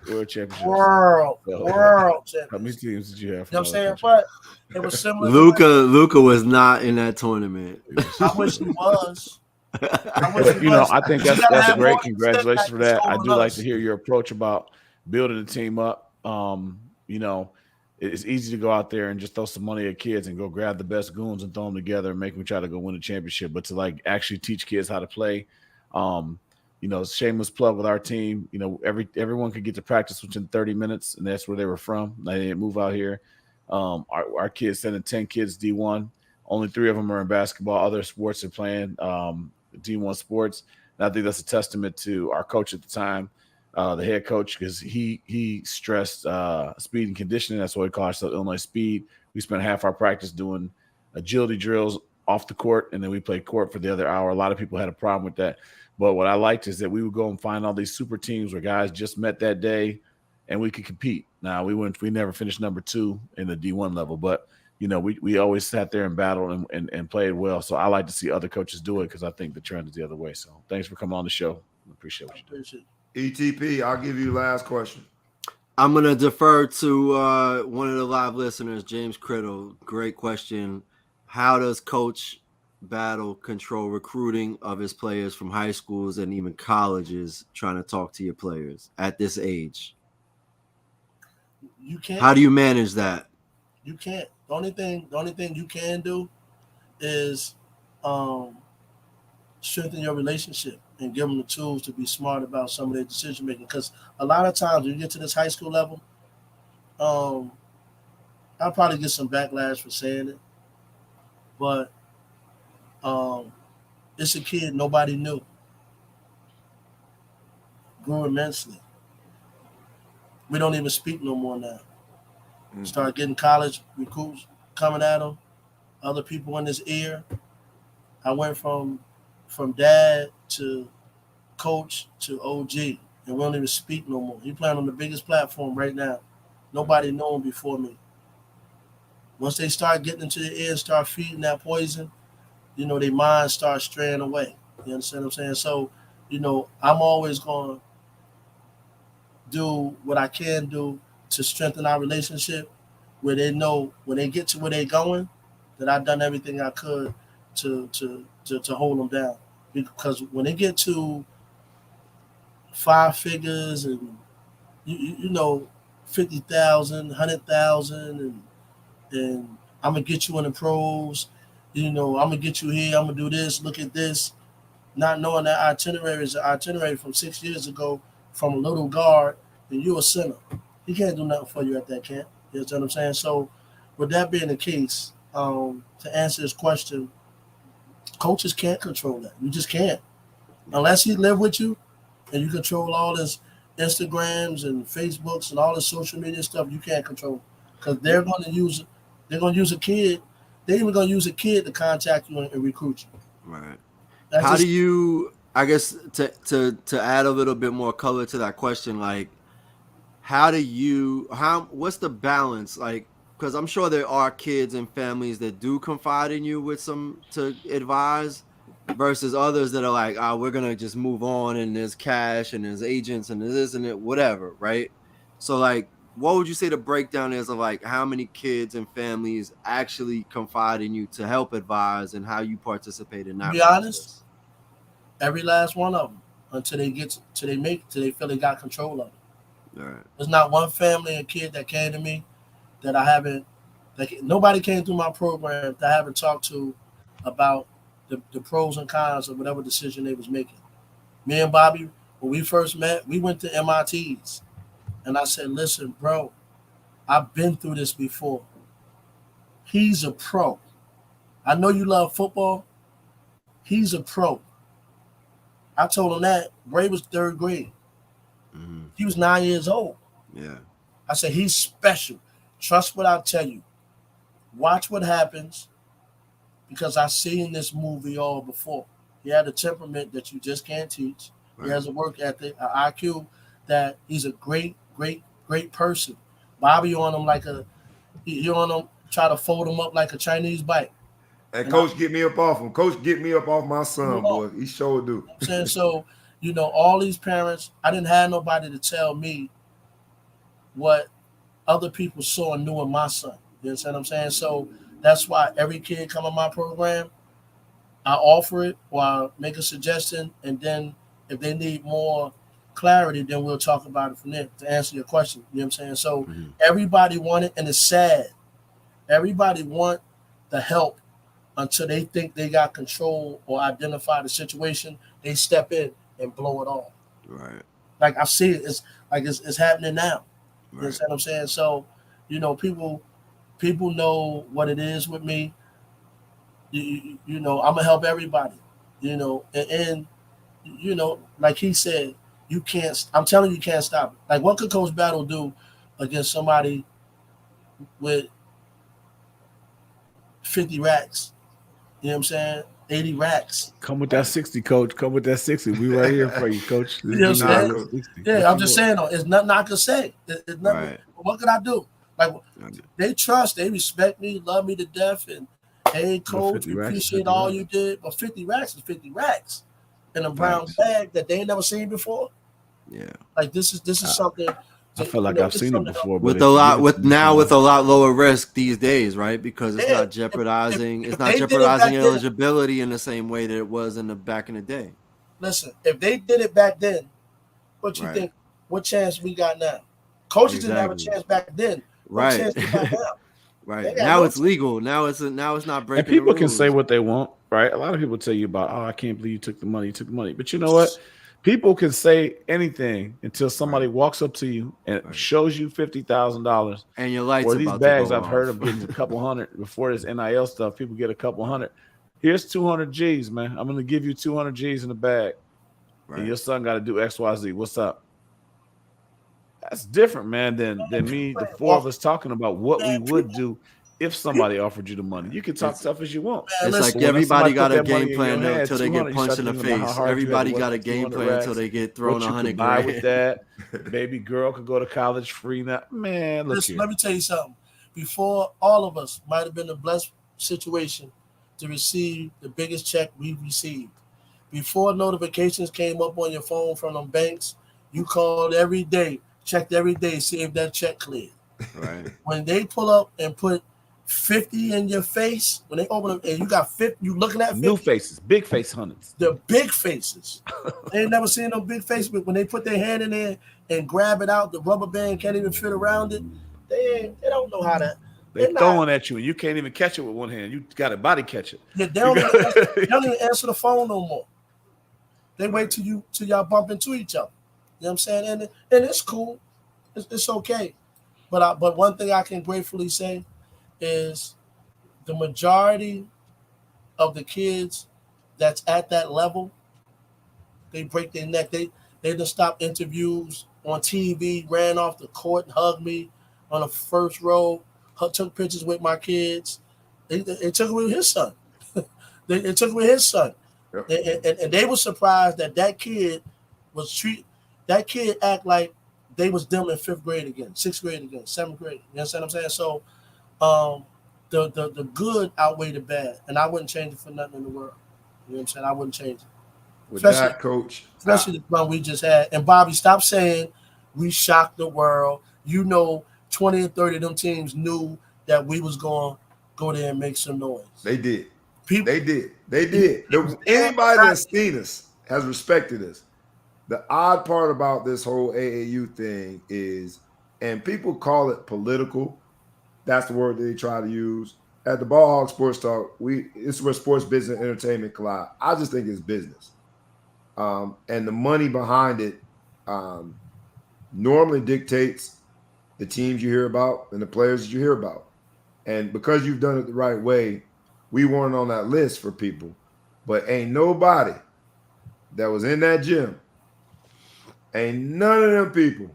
world championship. World championship. How many teams did you have? You know what I'm saying? But it was similar. Luka was not in that tournament. I wish he was. I think that's great. Congratulations for that. I do like to hear your approach about building the team up. You know, it's easy to go out there and just throw some money at kids and go grab the best goons and throw them together and make them try to go win a championship. But to like actually teach kids how to play, you know, shameless plug with our team. You know, everyone could get to practice within 30 minutes, and that's where they were from. They didn't move out here. Our kids sending 10 kids D1. Only 3 of them are in basketball. Other sports are playing D1 sports. And I think that's a testament to our coach at the time, the head coach, because he stressed speed and conditioning. That's what we call ourselves, Illinois Speed. We spent half our practice doing agility drills off the court, and then we played court for the other hour. A lot of people had a problem with that. But what I liked is that we would go and find all these super teams where guys just met that day, and we could compete. Now, we never finished number 2 in the D1 level, but you know, we always sat there and battled and played well. So I like to see other coaches do it because I think the trend is the other way. So thanks for coming on the show. I appreciate what you do. ETP, I'll give you the last question. I'm going to defer to one of the live listeners, James Criddle. Great question. How does Coach Battle control recruiting of his players from high schools and even colleges trying to talk to your players at this age? You can't. How do you manage that? You can't. The only thing you can do is strengthen your relationship and give them the tools to be smart about some of their decision making. Because a lot of times when you get to this high school level, I'll probably get some backlash for saying it, but it's a kid nobody knew, grew immensely. We don't even speak no more now. Start getting college recruits coming at him, other people in his ear. I went from dad to coach to OG, and we don't even speak no more. He playing on the biggest platform right now. Nobody know him before me. Once they start getting into the ear and start feeding that poison, their minds start straying away. You understand what I'm saying? So, I'm always going to do what I can do to strengthen our relationship, where they know when they get to where they're going, that I've done everything I could to hold them down. Because when they get to 5 figures and you know 50,000, 100,000, and I'm gonna get you in the pros. I'm gonna get you here. I'm gonna do this. Look at this. Not knowing that itinerary is an itinerary from 6 years ago from a little guard, and you're a center. He can't do nothing for you at that camp. You know what I'm saying? So, with that being the case, to answer this question, coaches can't control that. You just can't, unless he live with you, and you control all his Instagrams and Facebooks and all the social media stuff. You can't control because they're going to use a kid. They're even going to use a kid to contact you and recruit you. Right. That's How do you? I guess to add a little bit more color to that question, like, what's the balance? Like, because I'm sure there are kids and families that do confide in you with some to advise, versus others that are like, we're gonna just move on, and there's cash and there's agents and there's this and it, whatever, right? So, like, what would you say the breakdown is of like how many kids and families actually confide in you to help advise, and how you participate in that? To be honest, every last one of them, until they feel they got control of it. All right. There's not one family and kid that came to me that I haven't. Nobody came through my program that I haven't talked to about the pros and cons of whatever decision they was making. Me and Bobby, when we first met, we went to MITs, and I said, "Listen, bro, I've been through this before. He's a pro. I know you love football. He's a pro." I told him that. Bray was 3rd grade. Mm-hmm. He was 9 years old. Yeah. I said, he's special. Trust what I tell you. Watch what happens, because I've seen this movie all before. He had a temperament that you just can't teach. Right. He has a work ethic, an IQ that he's a great, great, great person. Bobby on him you on him, try to fold him up like a Chinese bike. And Coach, get me up off him. Coach, get me up off my son, boy. He sure do. You know what I'm saying? So, all these parents, I didn't have nobody to tell me what other people saw and knew in my son. You understand what I'm saying? So that's why every kid come in my program, I offer it or I make a suggestion, and then if they need more clarity, then we'll talk about it from there to answer your question. You know what I'm saying? So everybody want it, and it's sad. Everybody want the help until they think they got control or identify the situation. They step in and blow it all. Right. Like I see it. It's like it's happening now. Right. You know what I'm saying? So, people know what it is with me. I'm gonna help everybody. And like he said, you can't. I'm telling you, you can't stop it. Like, what could Coach Battle do against somebody with 50 racks? You know what I'm saying? 80 racks. Come with that 60, Coach. Come with that 60. We right here for you, Coach. You know what I'm saying? Yeah, I'm just saying, though, it's nothing I can say. It's nothing. Right. What could I do? Like, they trust, they respect me, love me to death, and hey, Coach, we appreciate all you did. But 50 racks is 50 racks in a brown bag that they ain't never seen before. Yeah. Like, this is something I feel like I've seen it before, but with a lot with a lot lower risk these days, right? Because it's not jeopardizing eligibility in the same way that it was in the back in the day. Listen, if they did it back then, what you think? What chance we got now? Coaches didn't have a chance back then. What chance we got now? Right. Now it's legal. Now it's not breaking. And people the rules. can say what they want, right? A lot of people tell you about, oh, I can't believe you took the money. You took the money. But you know what? People can say anything until somebody walks up to you and shows you $50,000. And your lights or about these to bags go I've off. heard of getting a couple hundred before this NIL stuff. People get a couple hundred. Here's 200 G's, man. I'm going to give you 200 G's in the bag. And your son got to do X, Y, Z. What's up? That's different, man, than me, the four of us talking about what we would do if somebody offered you the money. You can talk tough as you want. It's like everybody got a game plan until they get punched in the face. Everybody got a game plan until they get thrown $100,000 with that. Baby girl could go to college free now. Man, listen, let me tell you something. Before, all of us might have been in a blessed situation to receive the biggest check we've received. Before notifications came up on your phone from them banks, you called every day, checked every day, see if that check cleared. Right. When they pull up and put 50 in your face, when they open up and you got 50, you looking at 50. New faces, big face hundreds. The big faces. They ain't never seen no big face, but when they put their hand in there and grab it out, the rubber band can't even fit around it. They don't know how to. They're throwing at you and you can't even catch it with one hand. You got to body catch it. Yeah, they don't even answer the phone no more. They wait till y'all bump into each other. You know what I'm saying? And it's cool. It's okay. But one thing I can gratefully say is the majority of the kids that's at that level, they break their neck. They just stopped interviews on TV, ran off the court and hugged me on the first row, took pictures with my kids. They took it with his son. they took it with his son. Yep. And they were surprised that kid was that kid act like they was them in 5th grade again, 6th grade again, 7th grade. You understand what I'm saying? So the good outweigh the bad, and I wouldn't change it for nothing in the world. You know what I'm saying? I wouldn't change it. With that, Coach. Especially the one we just had. And Bobby, stop saying we shocked the world. 20 and 30 of them teams knew that we was going to go there and make some noise. They did. They did. Anybody that's seen us has respected us. The odd part about this whole AAU thing is, and people call it political. That's the word that they try to use. At the Ball Hog Sports Talk, it's where sports, business, and entertainment collide. I just think it's business. And the money behind it normally dictates the teams you hear about and the players that you hear about. And because you've done it the right way, we weren't on that list for people. But ain't nobody that was in that gym, ain't none of them people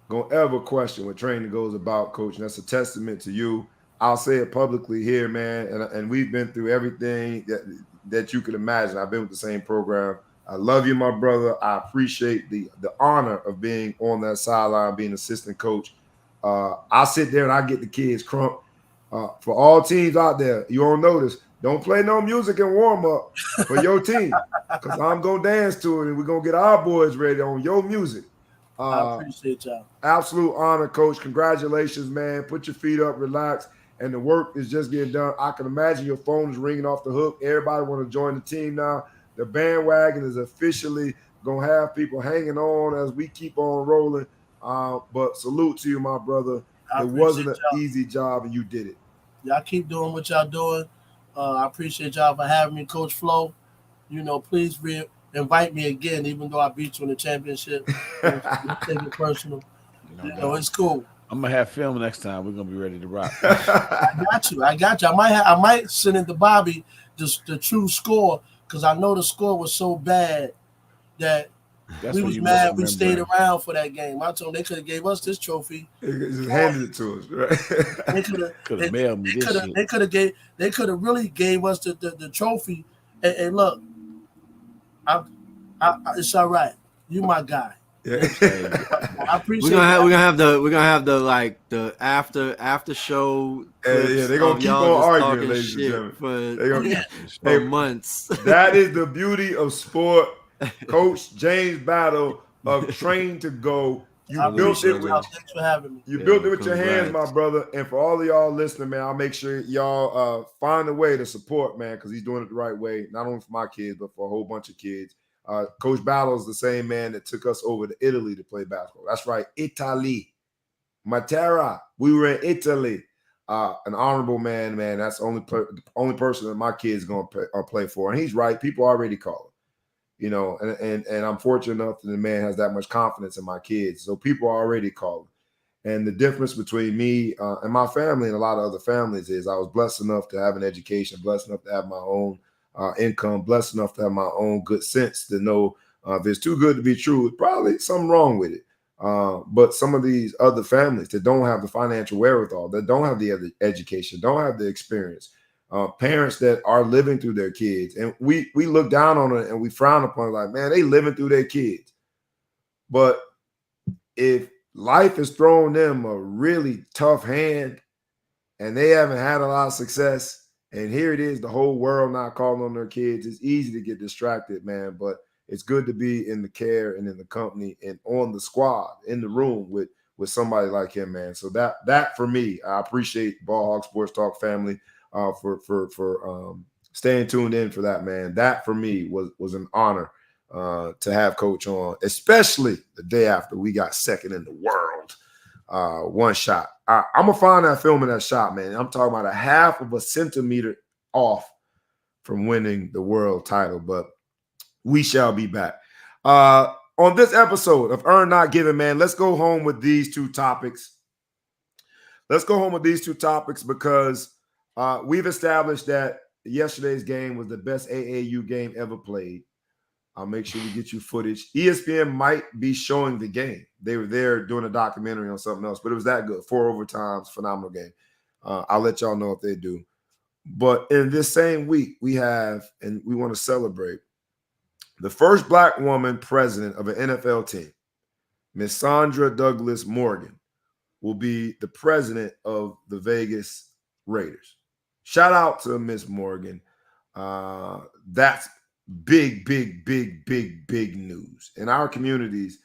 gonna ever question what training goes about, Coach. And that's a testament to you. I'll say it publicly here, man. And we've been through everything that you could imagine. I've been with the same program. I love you, my brother. I appreciate the honor of being on that sideline, being assistant coach. I sit there and I get the kids crump. For all teams out there, you don't notice, don't play no music and warm up for your team, because I'm going to dance to it and we're going to get our boys ready on your music. I appreciate y'all. Absolute honor, Coach. Congratulations, man. Put your feet up, relax, and the work is just getting done. I can imagine your phone is ringing off the hook. Everybody want to join the team now. The bandwagon is officially going to have people hanging on as we keep on rolling. But salute to you, my brother. It wasn't an easy job, and you did it. Y'all keep doing what y'all doing. I appreciate y'all for having me, Coach Flo. Please invite me again, even though I beat you in the championship. Take it personal. It's cool. I'm gonna have film next time. We're gonna be ready to rock. I got you. I might send it to Bobby the true score, because I know the score was so bad that we was mad we stayed around for that game. I told them they could have gave us this trophy. They just handed it to us, right? They could have mailed me this shit. They could have really gave us the trophy. And look, it's all right. You my guy. Yeah. I appreciate. We're gonna have the after show. Yeah, they're gonna keep on arguing, ladies and gentlemen. For months. That is the beauty of sport. Coach James Battle of Train to Go. built it with Thanks for having me. you built it with your hands, my brother. And for all of y'all listening, man, I'll make sure y'all find a way to support, man, because he's doing it the right way, not only for my kids, but for a whole bunch of kids. Coach Battle is the same man that took us over to Italy to play basketball. That's right, Italy. Matera. We were in Italy. An honorable man. That's the only person that my kid's going to play for. And he's right. People already call him. And I'm fortunate enough that the man has that much confidence in my kids. So people are already calling. And the difference between me and my family and a lot of other families is I was blessed enough to have an education, blessed enough to have my own income, blessed enough to have my own good sense to know if it's too good to be true, it's probably something wrong with it. But some of these other families that don't have the financial wherewithal, that don't have the education, don't have the experience, parents that are living through their kids, and we look down on it and we frown upon it like, man, they living through their kids. But if life has thrown them a really tough hand and they haven't had a lot of success, and here it is, the whole world not calling on their kids, it's easy to get distracted, man. But it's good to be in the care and in the company and on the squad in the room with somebody like him, man. So that for me, I appreciate Ball Hog Sports Talk family for staying tuned in for that, man. That for me was an honor to have Coach on, especially the day after we got second in the world. One shot. I'm gonna find that film of that shot, man. I'm talking about a half of a centimeter off from winning the world title, but we shall be back. On this episode of Earn Not Given, man, let's go home with these two topics. Let's go home with these two topics because we've established that yesterday's game was the best AAU game ever played. I'll make sure we get you footage. ESPN might be showing the game. They were there doing a documentary on something else, but it was that good. 4 overtimes, phenomenal game. I'll let y'all know if they do. But in this same week, we have, and we want to celebrate, the first Black woman president of an NFL team, Miss Sandra Douglas Morgan, will be the president of the Vegas Raiders. Shout out to Miss Morgan. That's big news. In our communities,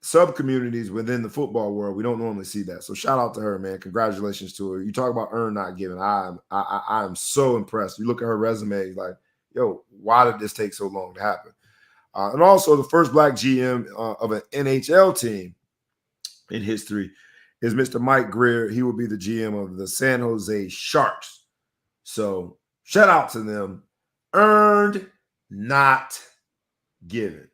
sub-communities within the football world, we don't normally see that. So shout out to her, man. Congratulations to her. You talk about earn not given. I am so impressed. You look at her resume, like, yo, why did this take so long to happen? And also the first Black GM of an NHL team in history is Mr. Mike Greer. He will be the GM of the San Jose Sharks. So shout out to them. Earned, not given.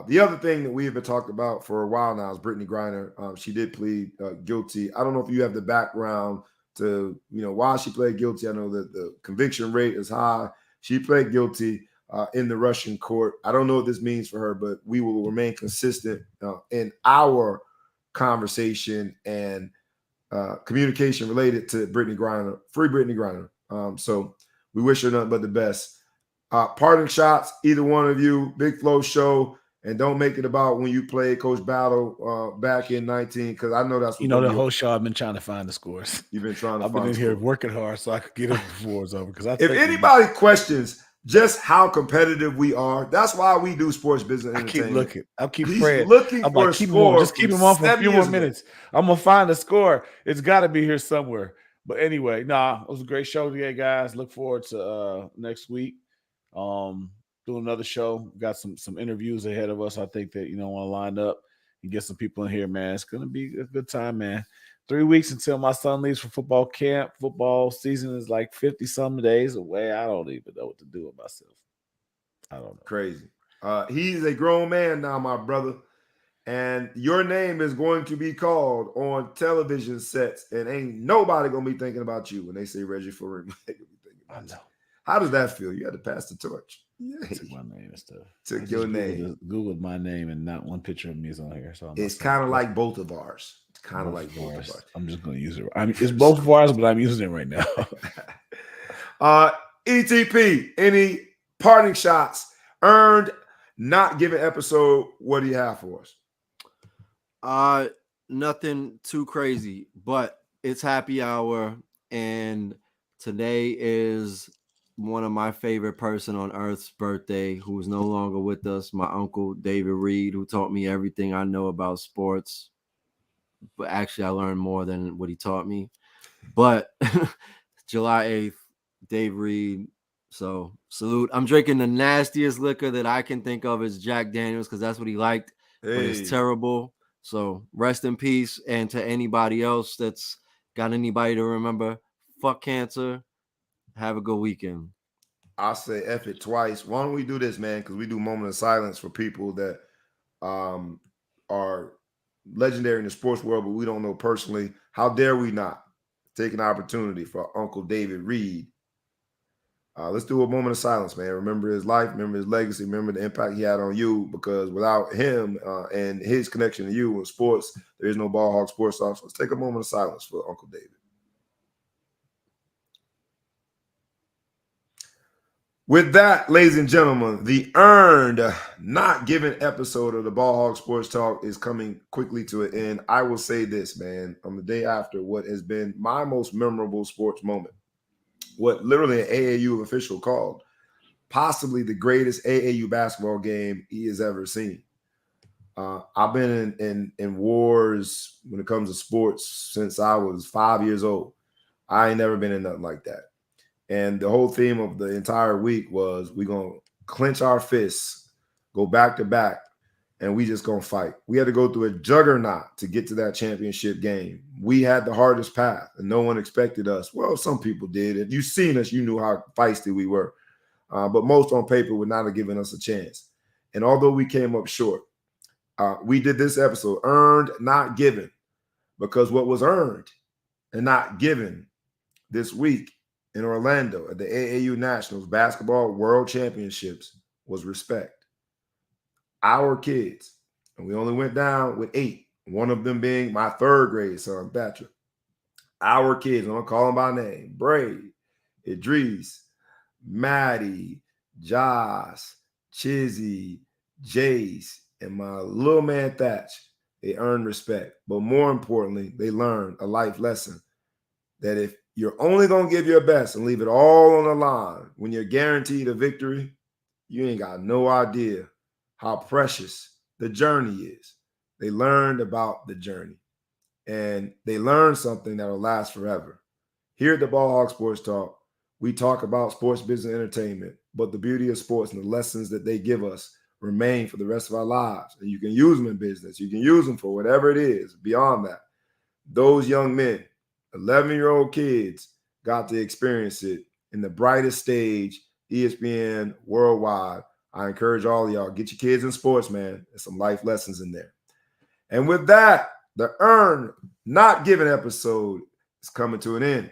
The other thing that we have been talking about for a while now is Brittany Griner. She did plead guilty. I don't know if you have the background to, why she pled guilty. I know that the conviction rate is high. She pled guilty in the Russian court. I don't know what this means for her, but we will remain consistent in our conversation and communication related to Brittany Griner. Free Brittany Griner. So we wish her nothing but the best. Parting shots, either one of you, Big Flow Show, and don't make it about when you played Coach Battle back in 19, because I know that's what the whole show I've been trying to find the scores. You've been trying to I've been in here working hard so I could get it before it's over. Because if anybody questions just how competitive we are, that's why we do sports business. I keep looking. I keep He's praying. looking I'm for like, a keep score. him on. Just keep him on for a few more minutes. I'm gonna find the score. It's got to be here somewhere. But anyway, it was a great show today, guys. Look forward to next week. Doing another show. Got some interviews ahead of us. I think that want to line up and get some people in here, man. It's gonna be a good time, man. 3 weeks until my son leaves for football camp. Football season is like 50-some days away. I don't even know what to do with myself. I don't know. Crazy. He's a grown man now, my brother. And your name is going to be called on television sets, and ain't nobody gonna be thinking about you when they say Reggie Foreman. I know. How does that feel? You had to pass the torch. Yeah. Took my name and stuff. Took your name. Googled my name, and not one picture of me is on here. So it's kind of like both of ours. It's kind of like both of ours. I'm just going to use it. It's both of ours, but I'm using it right now. ETP, any parting shots? Earned, not given episode. What do you have for us? Nothing too crazy, but it's happy hour, and today is one of my favorite person on earth's birthday, who's no longer with us, my uncle David Reed, who taught me everything I know about sports. But actually, I learned more than what he taught me. But July 8th, Dave Reed. So salute. I'm drinking the nastiest liquor that I can think of as Jack Daniels because that's what he liked, but it's terrible. So rest in peace. And to anybody else that's got anybody to remember, fuck cancer. Have a good weekend. I say F it twice. Why don't we do this, man? Because we do moment of silence for people that are legendary in the sports world, but we don't know personally. How dare we not take an opportunity for Uncle David Reed? Let's do a moment of silence, man. Remember his life, remember his legacy, remember the impact he had on you, because without him and his connection to you in sports, there is no Ball Hog Sports Talk. So let's take a moment of silence for Uncle David. With that, ladies and gentlemen, the earned, not given episode of the Ball Hog Sports Talk is coming quickly to an end. I will say this, man, on the day after what has been my most memorable sports moment, what literally an AAU official called possibly the greatest AAU basketball game he has ever seen. I've been in wars when it comes to sports since I was 5 years old. I ain't never been in nothing like that. And the whole theme of the entire week was we're going to clench our fists, go back to back, and we just going to fight. We had to go through a juggernaut to get to that championship game. We had the hardest path, and no one expected us. Well, some people did. If you've seen us, you knew how feisty we were. But most on paper would not have given us a chance. And although we came up short, we did this episode, earned, not given, because what was earned and not given this week in Orlando at the AAU Nationals Basketball World Championships was respect. Our kids, and we only went down with 8, one of them being my 3rd grade son, Patrick. Our kids, I'm going to call them by name, Bray, Idris, Maddie, Josh, Chizzy, Jace, and my little man Thatch, they earned respect. But more importantly, they learned a life lesson that if you're only going to give your best and leave it all on the line when you're guaranteed a victory, you ain't got no idea how precious the journey is. They learned about the journey, and they learned something that will last forever. Here at the Ball Hog Sports Talk, we talk about sports, business, entertainment, but the beauty of sports and the lessons that they give us remain for the rest of our lives. And you can use them in business. You can use them for whatever it is. Beyond that, those young men, 11-year-old kids, got to experience it in the brightest stage, ESPN worldwide. I encourage all of y'all, get your kids in sports, man. There's some life lessons in there. And with that, the earned, not given episode is coming to an end.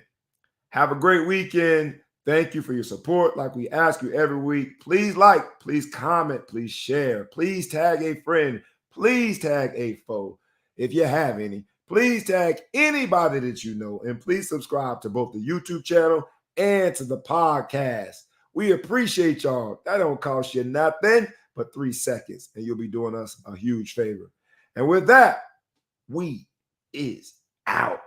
Have a great weekend. Thank you for your support. Like we ask you every week, please like, please comment, please share, please tag a friend, please tag a foe if you have any. Please tag anybody that you know, and please subscribe to both the YouTube channel and to the podcast. We appreciate y'all. That don't cost you nothing but 3 seconds, and you'll be doing us a huge favor. And with that, we is out.